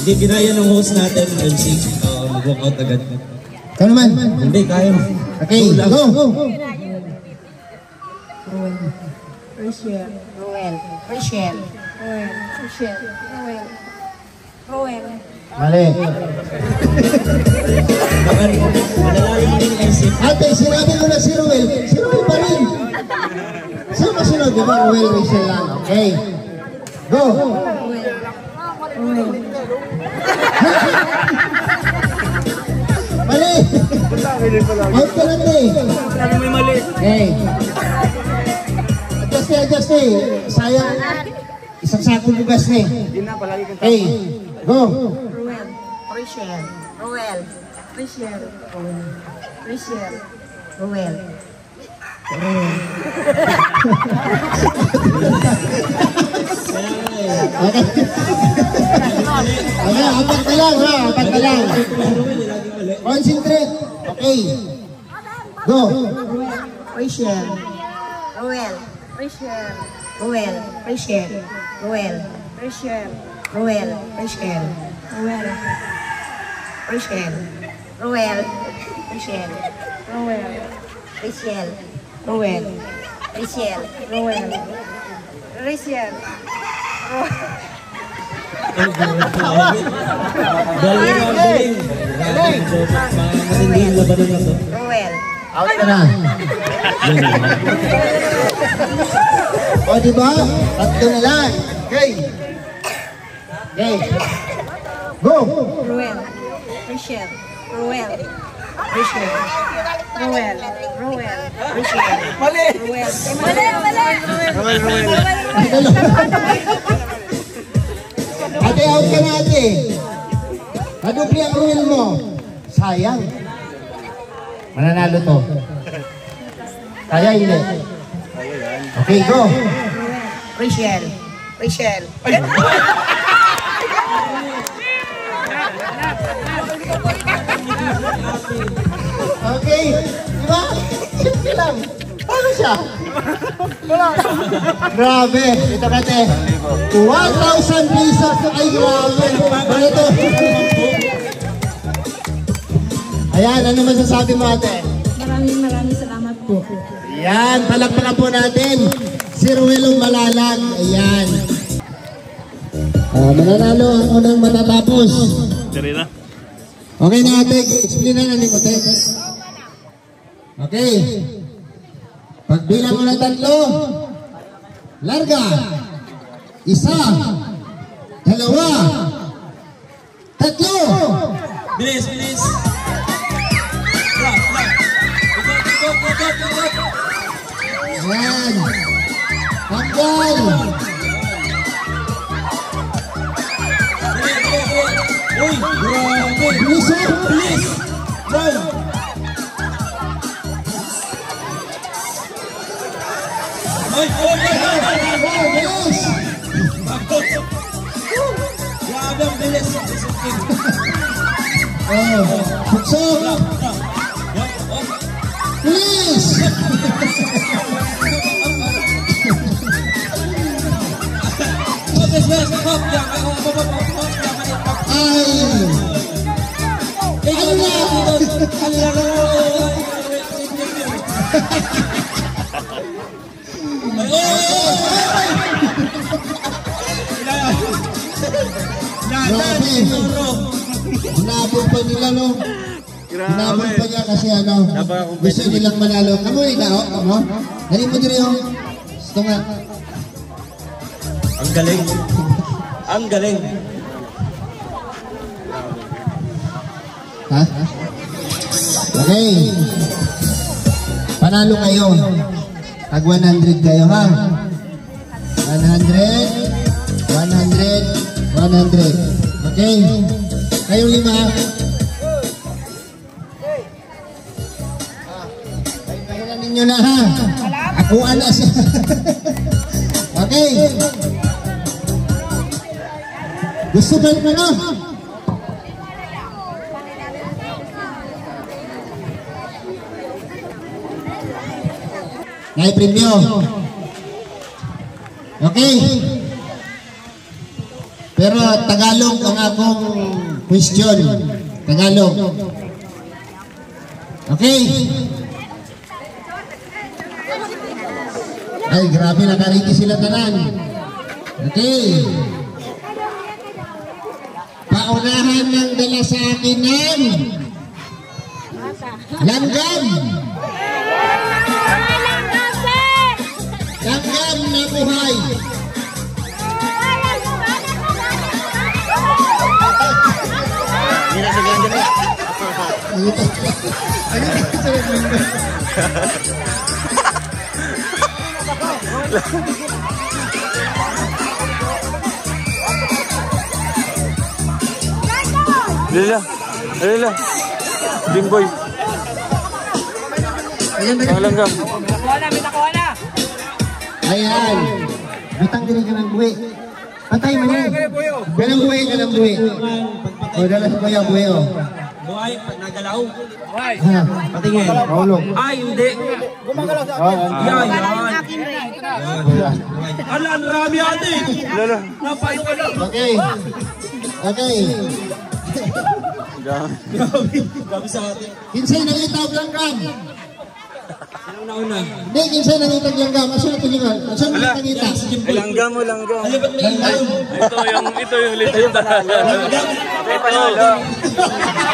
Hindi kinaya ng host natin, MC. Mag-walk out agad. Ikaw naman. Hindi, kaya mo. Okay, go! Ruel. Mali. Ate, sinabi ko na si Ruel. Si Ruel pa rin. Sino masunod? Diba? Ruel, Rachel lang. Okay. Go! Mali! Out ka lang, eh. Okay. na eh. Sayang. Isang sakong bugas na eh. Okay, go. Ruel. Rachel. Ruel. Rachel. Rachel. Ruel. Okay. Okay, apat na lang ha. Apat na lang. Concentrate. Okay. Go. Rachel. Ruel. Rachel. Ruel. Rachel. Ruel. Rachel. Ruel. Rachel. Ruel. Rachel. Ruel. Rachel. Ruel. Rachel. Ruel. Rachel. Ruel. Rachel. Ruel. Out ka na. O, diba? Tatlo na lang. Okay. Okay. Go. Ruel. Rachel. Ruel. Rachel. Ruel. Ruel. Rachel. Mali. Ruel. Mali. Ate, out ka na ate. Nadupli ang Ruel mo. Sayang. Mananalo to. Kaya hindi. Okay, go. Rachel. Rachel. Okay. Diba? Simple lang. Paano siya? Grabe. Ito kate. 1,000 pesos. Ay, grabe. Ano to? Ayan, ano masasabi mo ate? Maraming salamat po. Ayan, palakpakan po natin si Ruelong Malalag. Ayan. Mananalo ang unang matatapos. Okay na ate, explain na natin ate. Okay. Pagbilang mo ng 3, larga. 1, 2, 3. Bilis, bilis. Ayan. Tanggal. Uy, grabe. Bilis eh. Bilis. Bro. Uy, bilis. Grabe ang bilis. Oh, puksok. Bilis. Ay. Ano na? Grabe. Hinabol pa nila, no? Hinabol pa niya kasi ano, gusto nilang manalo. Kamu ikaw, kamu? Dali mo din yung gusto nga. Ang galing. Ang galing. Ha? Okay. Panalo kayo. Tag 100 kayo, ha? 100, 100, 100. Okay? Kayong 5. Pahiran ninyo na, ha? Akuan na siya. Okay. Gusto ba ito na? Nai-premyo. Okay. Pero Tagalog ang akong question. Tagalog. Okay. Ay, grabe, nakariki sila tanan. Okay. Paunahan ng dala sa akin ng langgam. Langgam na buhay. Hindi na sa ganda. Ayun. Lila. Jimboy. Langgam. Nakuha na. Ayan. Butang din ka ng buwi. Patay mo yan. Ganang buwi. O, dala sa kuya, buwi o. Buhay, pag nagalaw. Buhay. Patingin. Paulog. Ay, hindi. Gumagalaw sa Yan. Ala, ang rami ate. Lala. Napayo ka lang. Okay. Grabe sa ate. Kinsay nangitag langgam. Sinong nauna? Hindi, kinsay nangitag langgam. Asan ito nyo? Asan mo nakita? Langgam. Ito yung legend. May panalo.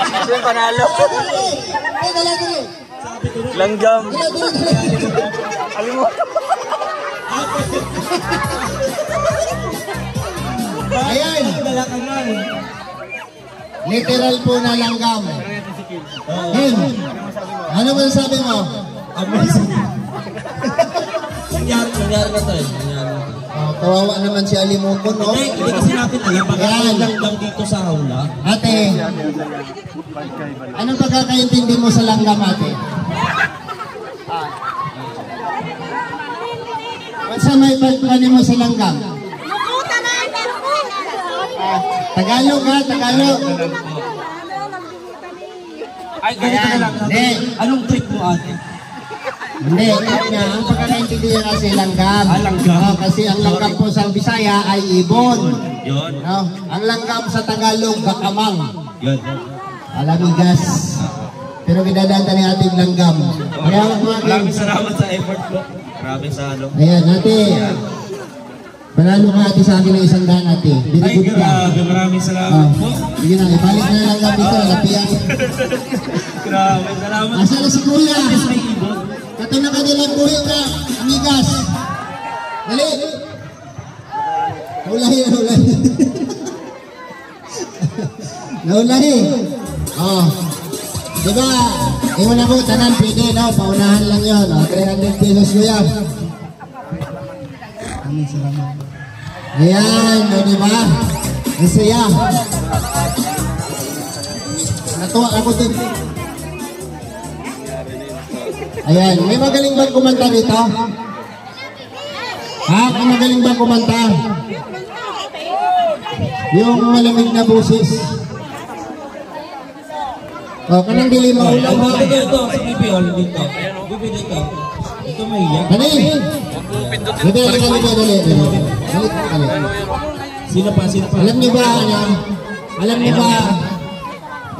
Ito yung panalo. Dali. Langgam. Alam mo. Ayan. Literal po na langgam. Yun. Ano man sabi mo? Nangyari na tayo. Kawawa naman si Alimukon, no? Hindi kasi natin alam. Pagkakalang lang dito sa hawla. Ate, anong pagkakaintindi mo sa langgam, ate? Basta may pagkakaintindi mo sa langgam? Tagalog ha, Tagalog. Ay, ganito na lang. Hindi. Anong trick mo, ate? Hindi, ang pagkakaintindi niya kasi langgam. Langgam. Kasi ang langgam po sa Bisaya ay ibon. Yun. Ang langgam sa Tagalog, bakamang. Yun. Alamigas. Pero kinadanta ni ating langgam. Maraming salamat sa effort ko. Maraming salamat. Ayan, ate. Panalo ka ate sa akin ng 100 ate. Ay, grabe. Maraming salamat po. Sige na, ibalik na langgam dito. Lapian. Grabe, salamat. Asa na si Kuya? Kato na kanilang kuya ka, amigas. Dali. Naulahi. Naulahi. Oh. Diba, iwan ako, tanan, pwede, no? Paunahan lang yun. 300 pesos kuya. Amin, salamat. Ayan, no, diba? Masaya. Natuwa ako dun. Ayan, may magaling bang kumanta dito? Ha? May magaling bang kumanta? Yung malamig na busis. O, kanang dili maulang ha? Ito, si Bibi, dito. Bibi, dito. Ito may iyak. Dali! Dali. Sino pa? Alam niyo ba,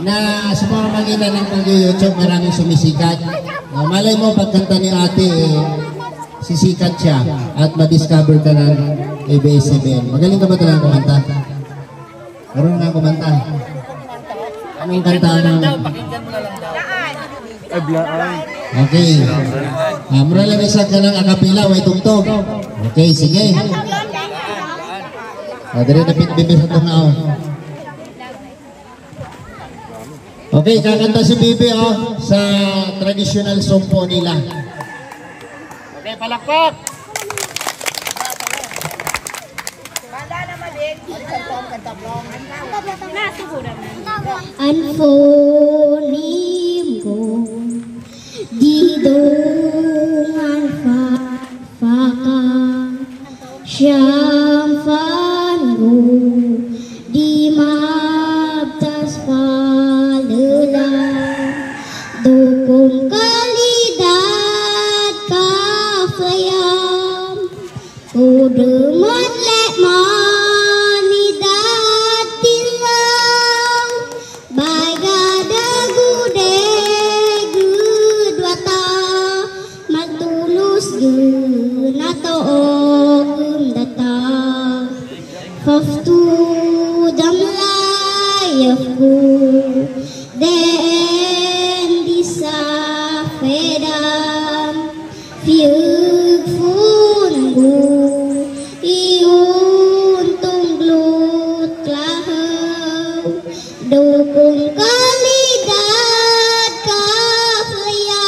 na sa mga magitan ng pag-YouTube maraming sumisikat. Malay mo pagkanta ni ate, sisikat siya at ma-discover ka ng ABS-CBN. Magaling ka ba talaga kumanta? Marunong na kumanta. Anong kanta ng... Okay. Mura lang isa ka ng akapila, way tugtog. Okay, sige. Dari na bibir sa tungaw. Okay, kakanta si Bibi sa traditional song po nila. Okay, palakpak! Anfonim ko di dongan faka siyang fango di mabtas dukung kalidad kafayam kuduman let manidad tilang bagada gude gudwata matulus gunatoogum data faftu damlayafku Fedam, fiug fungu, iun tungglut lahau, dukung kalidad kafayam,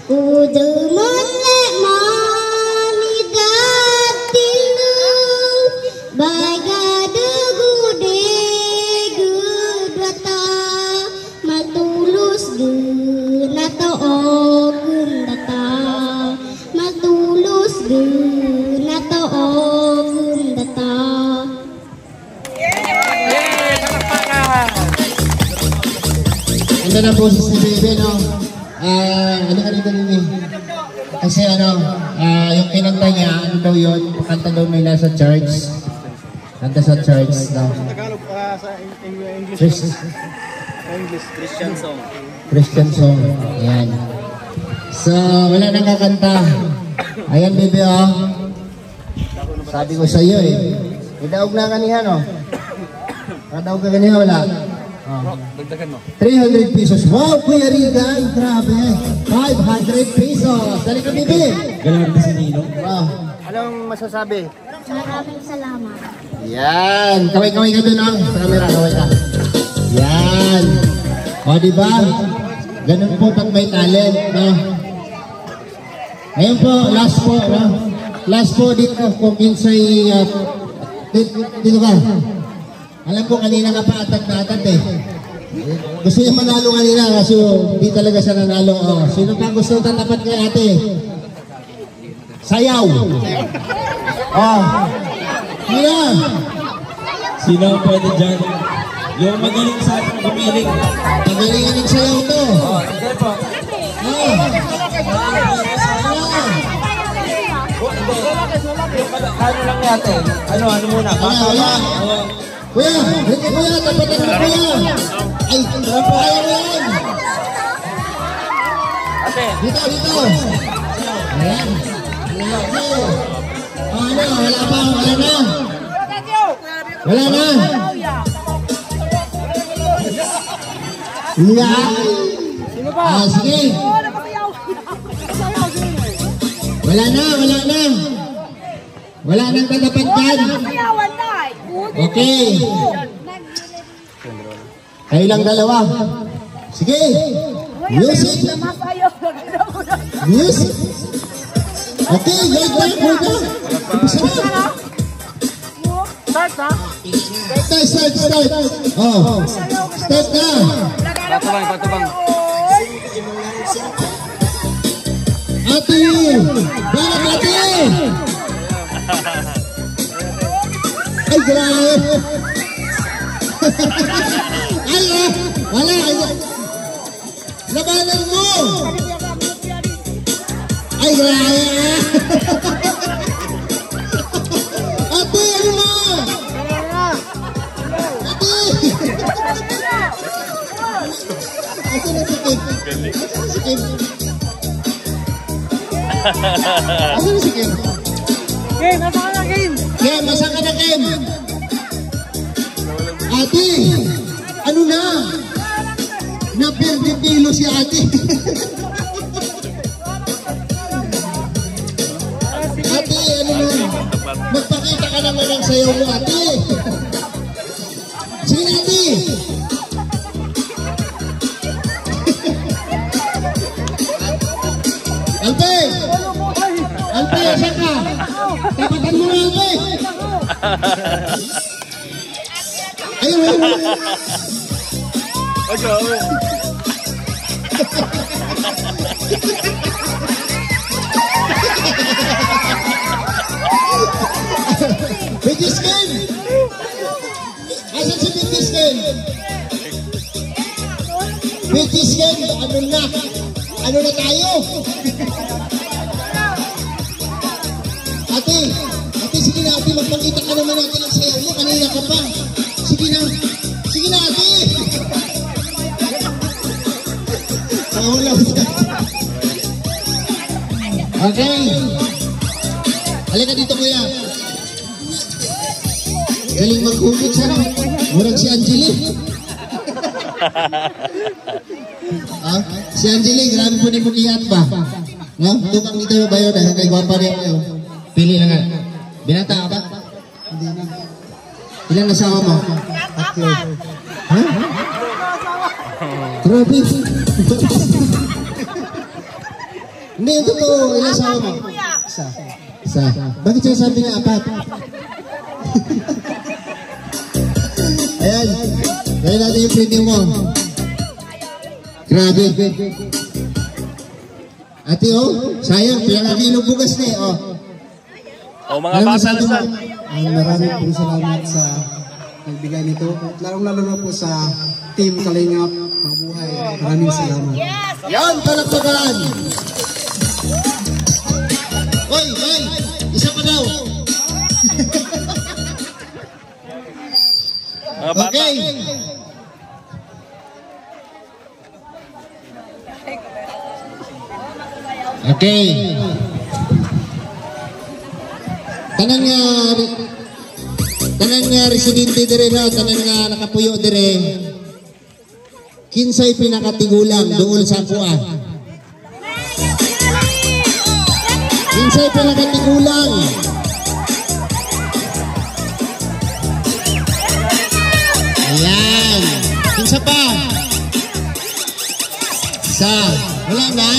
udeman lek manidad tilu, baga degude yung boses ni Bebe, no? Ano ka dito rin eh? Kasi yung kinanta niya, ano daw yun? Kanta daw nila sa church. Kanta sa church, no? Tagalog sa English. Christian song. Christian song. Ayan. So, wala nang kakanta. Ayan, Bebe, oh. Sabi ko sa iyo, eh. Idaog na kanihan, oh. Kadaog ka kanihan, wala. Oh. 300 pesos. Wow, Kuya Rigan. Grabe. 500 pesos. Dali ka, Bebe. Galang na si Nino. Wow. Anong masasabi? Maraming salamat. Yan. Kaway-kaway ka dun, oh. Sa camera, kaway ka. Yan. O, diba? Ganun po pag may talent, no? Ngayon po, last po, no? Last po dito, kung kinsay, dito ka. Alam ko, kanina ka pa atat na atat, eh. Gusto niya manalo kanina, kasi di talaga siya nanalo. Oh, sino pa gusto tatapat kay ate? Sayaw! Oh. Yeah. Sino ang pwede dyan? Yung magaling sa ating gumiling. Magaling ang sayaw to. Oh, sige po. Ano lang natin? Ano muna? Kuya, hindi kuya, tapatan mo kuya. Ay, kaya mo yan. Dito. Ayan. Ano, wala pa, wala na. Wala na. Yeah. Sige. Wala na. Wala nang tatapat dyan. Okay. Kayo lang dalawa. Sige. Music. Okay, go. Start. Oh. Start na. Patubang. Ate! Balak ate! Ay, grabe! Ay, wala! Labanan mo! Ay, grabe! Ate, ano mo? Ate! Ate na sikip. Asa na si Kim? Kim, nasa ka na, Kim? Kim, nasa ka na, Kim? Ate, ano na? Naperdipilo si ate. Ate, ano na? Magpakita ka naman ng sayaw mo, ate. Sige, ate. Alpe, saan ka? Tapatan mo na, Alpe. Ayun. Biggest game. Asan si biggest game? Biggest game, ano na tayo? Ate, sige na ate, magpakita ka naman natin ang sayaw mo, kanina ka pa. Sige na ate. Okay. Halika dito kuya. Galing magkukit siya. Murag si Angeli. Si Angeli, grabe po ni Mukiyat ba? No? Tukang dito ba yun? Kay gwapa rin kayo. Pili na nga. Binata ka ba? Hindi na. Ilan asawa mo? 3. Ha? Grabe. Hindi, yung totoo. Ilan asawa mo? Isa. Bakit siya sabi na 4? Ayan. Kaya natin yung premium mo. Grabe. Ate, sayang. Pinangakinog bugas na eh, mga basalasan. Maraming pong salamat sa nagbigay nito. Lalong-lalo na po sa Team Kalingap, Mabuhay. Maraming salamat. Yan, palakpakan! Hoy, hoy! Isa pa daw! Okay! Okay. Tanang residente dire na, tanang nakapuyo dire. Kinsay pinakatigulang doon sa kuha. Kinsay pinakatigulang. Ayan. Kinsa pa? Isa. Wala na.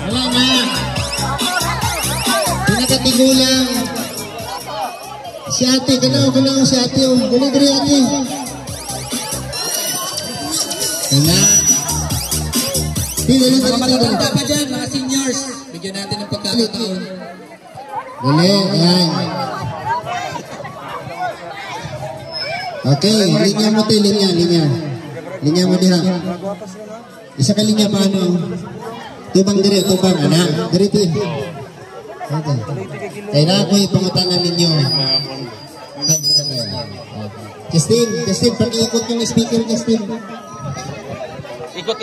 Wala na. Pinakatigulang. Si ate, ganaw si ate. Dali ate. Kaya. Dali. Mga matanda pa dyan, mga seniors. Bigyan natin ng pagkakataon. Dali, ayan. Okay, linya mo tayo, linya. Linya mo diha. Isa ka linya paano? Tubang dire, tubang, anak. Dire ti. Okay. Kaya na ako ipangutangan ninyo. Justin, pag-iikot yung speaker, Justin. Ikot.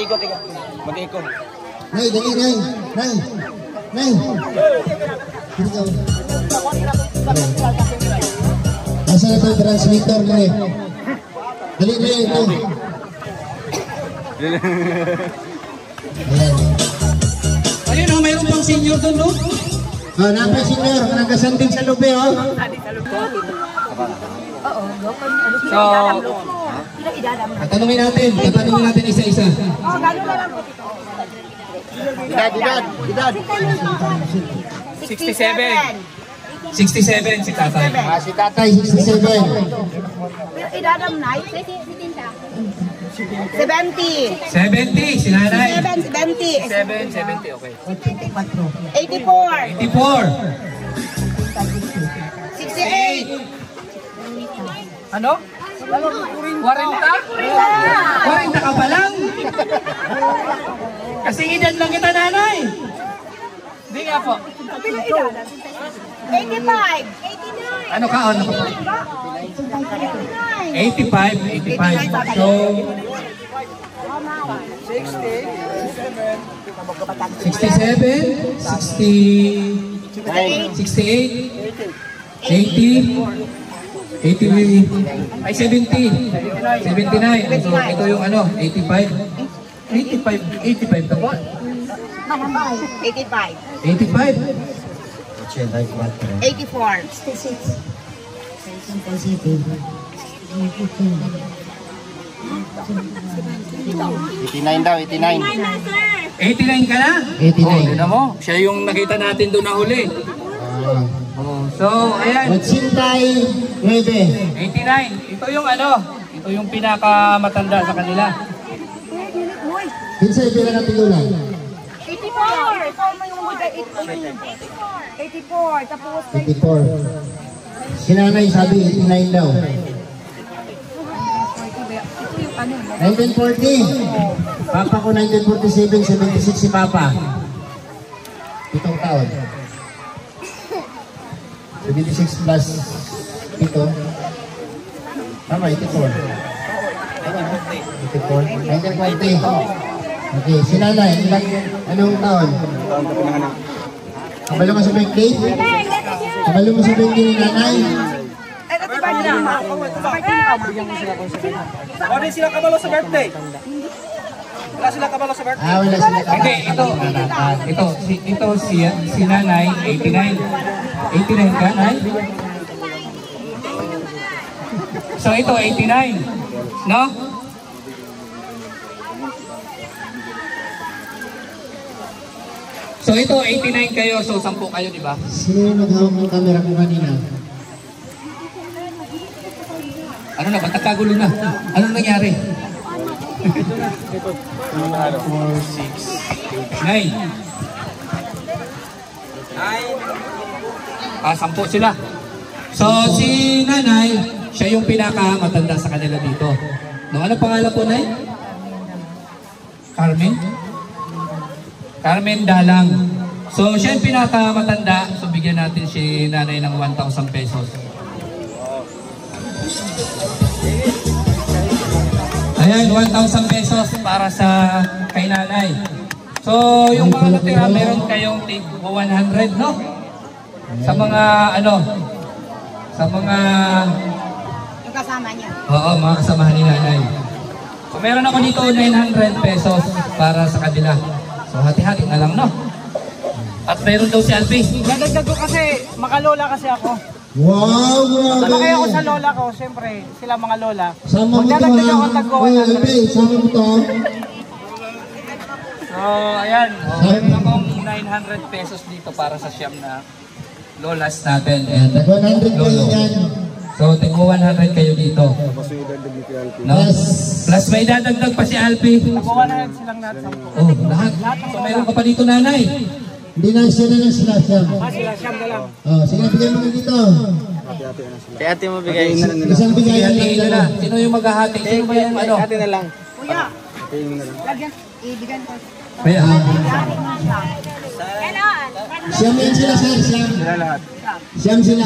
Mag-ikot. Nay, dali, Nay. Nasa na ito, transmitter, Nay. Dali, ito. Ayun, mayroon pang senior doon, no? Napay senior, nagasan din sa lubi, oh. So, tatanungin natin isa-isa. Edad. 67 si tatay. Si tatay, 67. Idadam na, 70. 70 si nanay. 70, okay. 84. 68. Ano? 40 ka pa lang? Kasi edad lang kita, nanay. Hindi nga po. 85. Ano ka? 85. So, 67, 68, 80, 80, ay 70, 79. So, ito yung 85 ka po? 85. 84. 89 daw, 89. 89 ka na? 89. Tignan mo, siya yung nakita natin doon na huli. So, ayan. 89. 89. Ito yung pinakamatanda sa kanila. Kinsay pinakatigulang? 84. 84. Tapos 84. Si nanay sabi 89 daw. 1940. Papa ko 1947, 76 si Papa. 7 taon. 76 plus 7. Tama, 84. Tama, 84. 1940. Okay, si nanay, anong taon? Kabalo mo sa birthday? Kabalo mo sa birthday ni nanay? Wala sila kabalo sa birthday. Wala sila kabalo sa birthday. Wala sila kabalo. Okay, ito si nanay, 89. 89 ka, nay? So ito, 89. No? So ito, 89 kayo, so 10 kayo, di ba? Sino yung naghawak ng camera ko kanina? Ano na, ba't nagkagulo na? Anong nangyari? 4, 6, 9. 10 sila. So si nanay, siya yung pinakamatanda sa kanila dito. No, ano pangalan po, nay? Carmen Dalang. So, siya yung pinakamatanda. So, bigyan natin si nanay ng 1,000 pesos. Ayan, 1,000 pesos para sa kay nanay. So, yung mga natira, meron kayong take 100, no? Sa mga, sa mga... Yung kasama niya. Oo, mga kasamahan ni nanay. So, meron ako dito 900 pesos para sa kanila. So, hati-hati na lang, no? At meron daw si Alpi. Dadagdag ko kasi, makalola kasi ako. Wow, grabe. Sama kayo ako sa lola ko, siyempre, sila mga lola. Sama mo to, magdadagdag ako ng tagwa. Alpi, sama mo to. So, ayan. Meron akong 900 pesos dito para sa siyam na lolas natin. And Tag 100 kayo yan. So, tingko 100 kayo dito. No? Plus may dadagdag pa si Alpi. Tagwa na silang lahat. Oh, lahat. So, meron ka pa dito, nanay. Hindi na siya na lang sila. Sila siyam na lang. Oh, sige, bigay mo na dito. Kay ate mo bigay. Isang bigay na Hati-hati lang. na. Sino yung maghahati? Sino ba yung ano? Ate na lang. Kuya, lagyan, ibigan ko. Kaya, Siyam yan sila, sir. Siyam. Sila lahat. Siyam sila.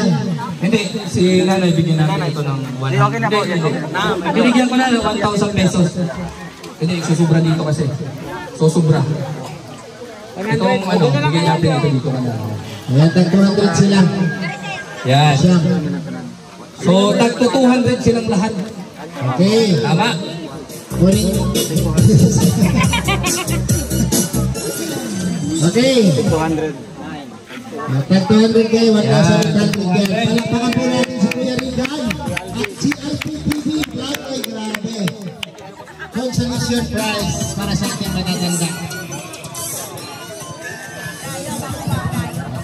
hindi, si nanay bigyan natin ito ng 100. Okay na po. Binigyan ko na ng 1,000 pesos. Hindi, susubra dito kasi. So, sobra. Itong bigyan natin ito dito ka na. Ayan, tag 200 sila. Yan. Siyam. So, tag 200 silang lahat. Okay. Tama. Kunin. Okay. 200. Tag 200 kayo, 1,000 bigyan. Palakpakan po natin si Kuya Rigan at si LPTV Vlog. Ay, grabe. Consolation prize para sa ating matatanda.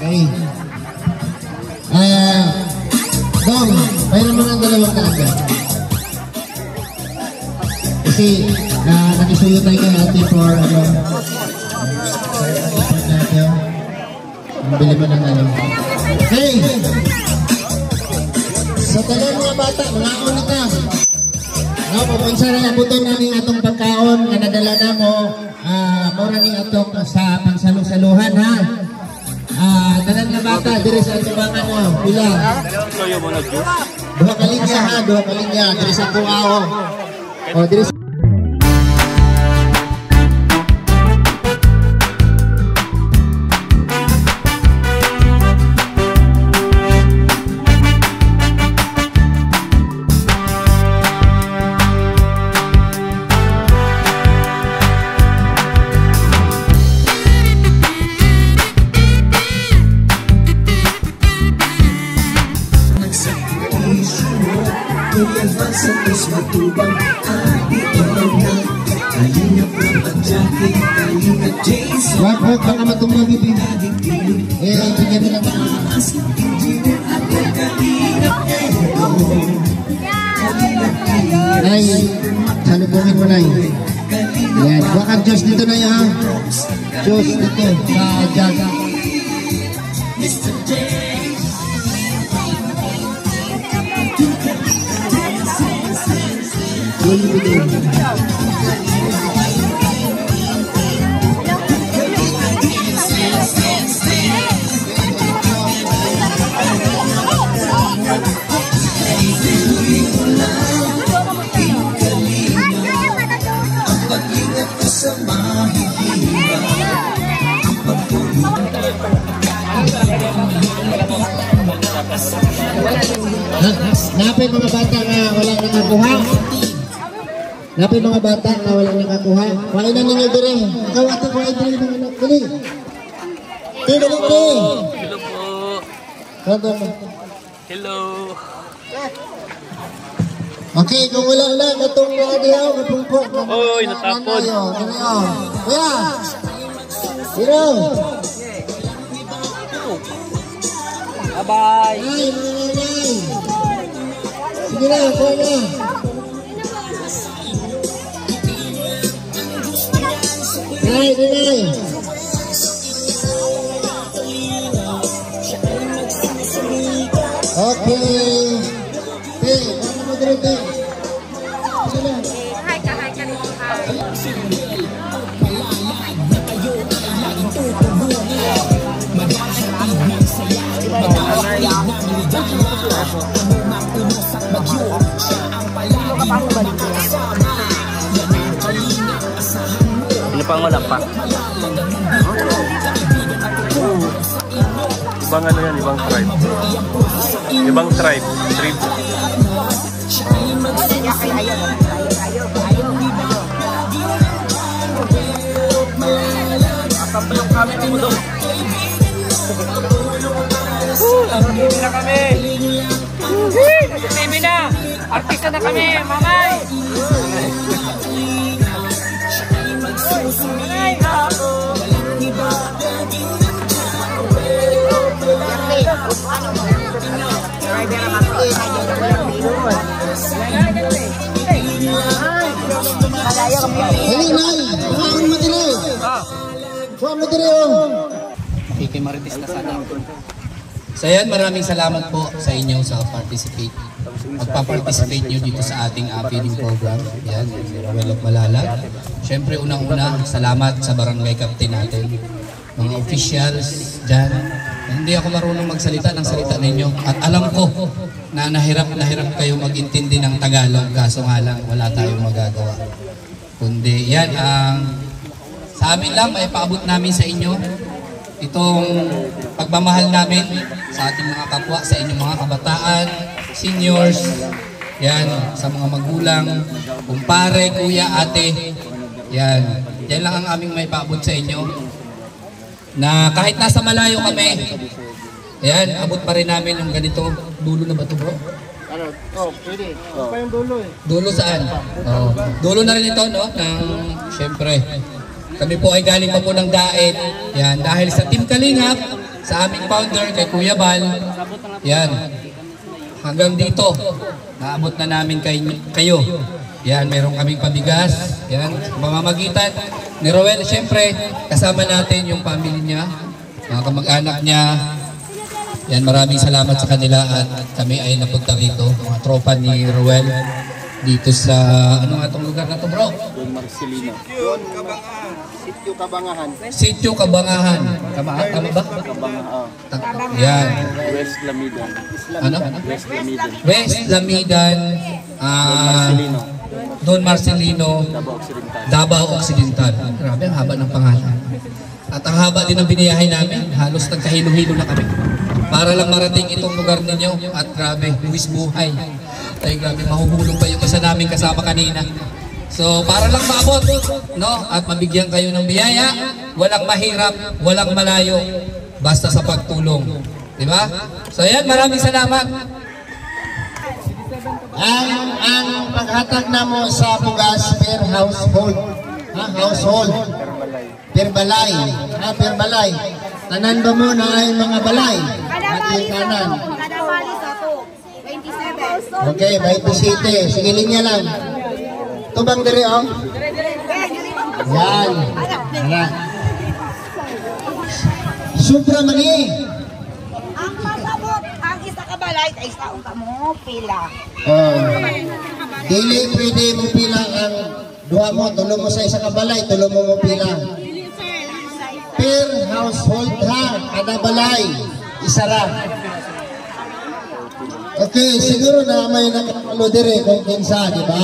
Okay. Dong, mayroon mga dalawang kaagad. Kasi nakisuyo tayo kay ate for ang bili mo ng Okay. Sa talang mga bata, mga ulit na. Pupunsa na yung buton namin atong pagkaon na nadala na mo. Maura ning atong sa pangsalusaluhan, ha? Tanan nga bata, diri sa tubangan mo. Pila? Duha ka linya, ha? Duha ka linya. Diri sa kuao. O, diri sa... Wag baka matumba bibig. Bigyan nila ba? Nay, salubungin mo, Nay. Ayan, baka Diyos dito na yan. Diyos dito sa jaga. Napay mga bata na walang nakakuha. Napay mga bata na walang nakakuha. Kainan ninyo dire. Ikaw ate ko ay dire mga anak. Dali. Dali. Hello po. Hello. Okay, kung wala lang itong radio, kapungpo. Oy, natapon. Kuya. Hiro. Bye-bye. Ay, mga nanay. Sige na, kuha na. Nay. Okay. Hey, ano mo dito? Sige na. Hi ka. Mag-ahit saya, mag-ahit namin ligaya. Amumang unos at bagyo, siya ang palagi mong kasama. Yan ang kalingap, asahan mo. Ano pang wala pa? Ibang ano yan, ibang tribe. Ibang tribe. Asan pa yung camera mo doon? Nag-TV na kami! Nag-TV na! Artista na kami! Mamay! Marites na sana. So yan, maraming salamat po sa inyo sa participate. Magpa-participate nyo dito sa ating feeding program. Yan, Ruel of Malalag. Siyempre, unang-una, salamat sa barangay captain natin. Mga officials dyan. Hindi ako marunong magsalita ng salita ninyo. At alam ko na nahirap kayo mag-intindi ng Tagalog. Kaso nga lang, wala tayong magagawa. Kundi yan, sa amin lang, may paabot namin sa inyo itong pagmamahal namin sa ating mga kapwa, sa inyong mga kabataan, seniors, yan, sa mga magulang, kumpare, kuya, ate, yan. Yan lang ang aming may paabot sa inyo. Na kahit nasa malayo kami, yan, abot pa rin namin yung ganito. Dulo na ba ito, bro? Pwede. Pa yung dulo eh. Dulo saan? Dulo na rin ito, no? Siyempre. Kami po ay galing pa po ng Daet. Yan, dahil sa Team Kalingap, sa aming founder, kay Kuya Bal, yan, hanggang dito, naabot na namin kayo. Yan, meron kaming pabigas. Yan, mamamagitan ni Ruel, siyempre, kasama natin yung family niya, mga kamag-anak niya. Yan, maraming salamat sa kanila at kami ay napunta rito, mga tropa ni Ruel, dito sa, ano nga itong lugar na ito, bro? Don Marcelino. Sitio Kabangahan. Sitio Kabangahan. Tama ba? Kabangahan. Yan. West Lamidan. Ano? West Lamidan. West Lamidan. Don Marcelino. Davao Occidental. Grabe, ang haba ng pangalan. At ang haba din ng biniyahe namin. Halos nagkahilo-hilo na kami. Para lang marating itong lugar ninyo. At grabe, buwis buhay. Ay grabe, mahuhulog pa yung isa namin kasama kanina. So, para lang maabot, no? At mabigyan kayo ng biyaya, walang mahirap, walang malayo, basta sa pagtulong. Diba? So, ayan, maraming salamat. Ang paghatag na mo sa bugas per household. Household. Per balay. Per balay. Tanan ba mo na ay mga balay? At yung kanan. Okay, 27. Sige, linya lang. Tubang diri oh. Yan. Ala. Supra mani. Ang pasabot, ang isa ka balay, ay isa ka mo pila. Dili pwede mo pila ang duha mo, tulo mo sa isa ka balay, tulo mo pila. Per household ha, kada balay, isa ra. Okay, siguro na may nakakalo dire kung kinsa, di ba?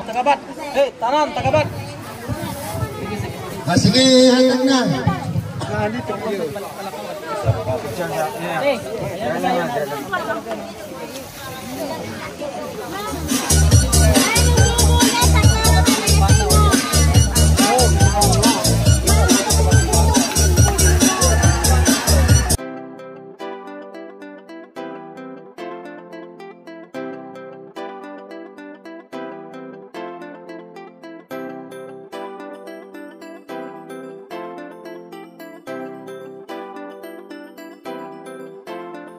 Tagabat! Tanan, tagabat! Sige, hanggang na.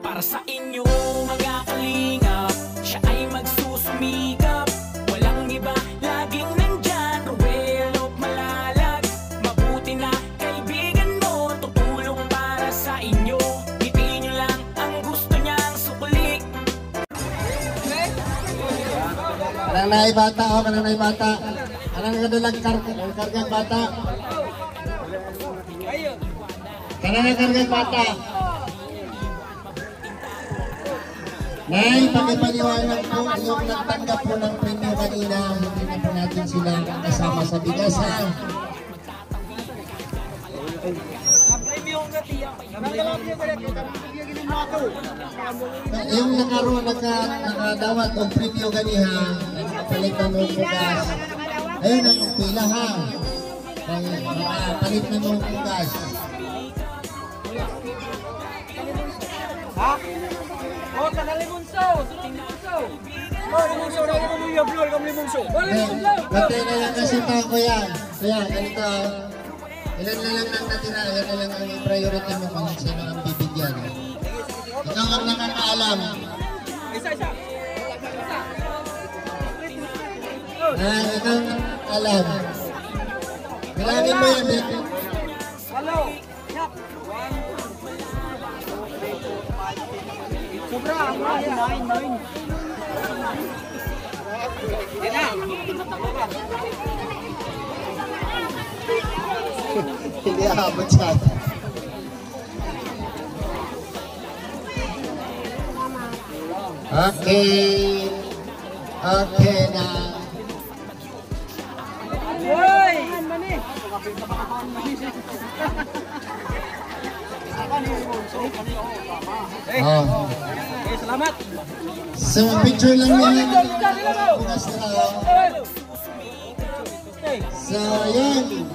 Para sa inyo mga kalingap, siya ay magsusumikap. Walang iba, laging nandyan, Ruel of Malalag. Mabuti na kaibigan mo, tutulong para sa inyo. Ngiti nyo lang ang gusto niyang sukulik. Kanang naibata o, kanang naibata. Kanang kadulag kargang bata. Kananakargay bata. Nay, pakipaniwanag po yung nagtanggap po ng premyo kanina. Hindi na po natin sila kasama sa bigasan. Yung nakadawat ng premyo ganiha, nakapalit na ng bugas. Ayun ang pila ha. Nakapalit na ng bugas. Ha? Oh, tagalimunso! Sunod limunso! Oh, limunso! Limunso! Limunso! Limunso! Batay na lang kasi ito, kuya. Kuya, ganito. Ilan na lang ang natira. Ilan na lang ang priority mo kung sino ang bibigyan. Ikaw ang nakakaalam. Isa! Ikaw ang alam. Bilangin mo yan, Beto. Walo! Sobra! 9. Hindi aabot siya. Okay na. Hoy! Oh. Salamat! So, picture lang yan. Bukas na lang. So, yun.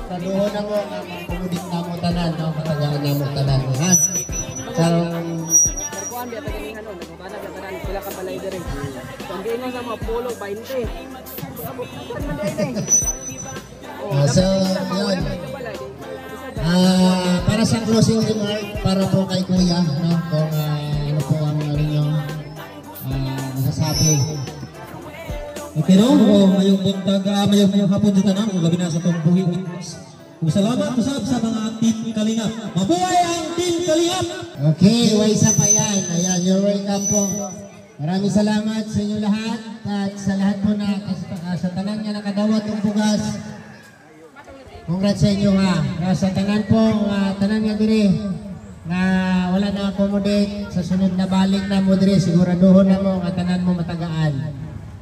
Panuhon na mo ang kumudit na mo tanan, katagaan na mo tanan. Ha? So, sila ka balay din. Hindi na sa mga polo, 20. so, yun. Para sa closing remark, para po kay Kuya, no? Kung ano po ang inyong masasabi. Okay, no? Mayong buntag, mayong hapon dito na, gabi na sa itong buhi. Salamat usap sa mga Team Kalingap. Mabuhay ang Team Kalingap! Okay, isa pa yan. Ayan, you're welcome po. Maraming salamat sa inyo lahat at sa lahat po na sa tanan nga nakadawat ng bugas. Congrats sa inyo ha. Sa tanan po, tanan nga diri na wala na accommodate sa sunod na balik na mo diri, siguraduhon na mo nga tanan mo matagaan.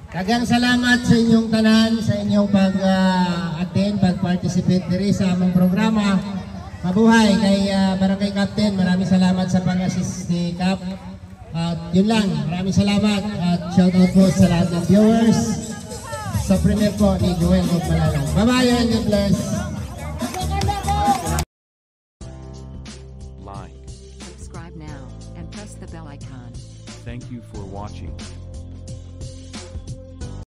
Kagang salamat sa inyong tanan, sa inyong pag-attend, pag-participate diri sa among programa. Mabuhay kay Barangay Captain. Maraming salamat sa pang-assist ni Cap. At yun lang, maraming salamat at shout out po sa lahat ng viewers sa premiere po ni Joel Magmalalang. Bye-bye and God bless! Like, subscribe now and press the bell icon. Thank you for watching.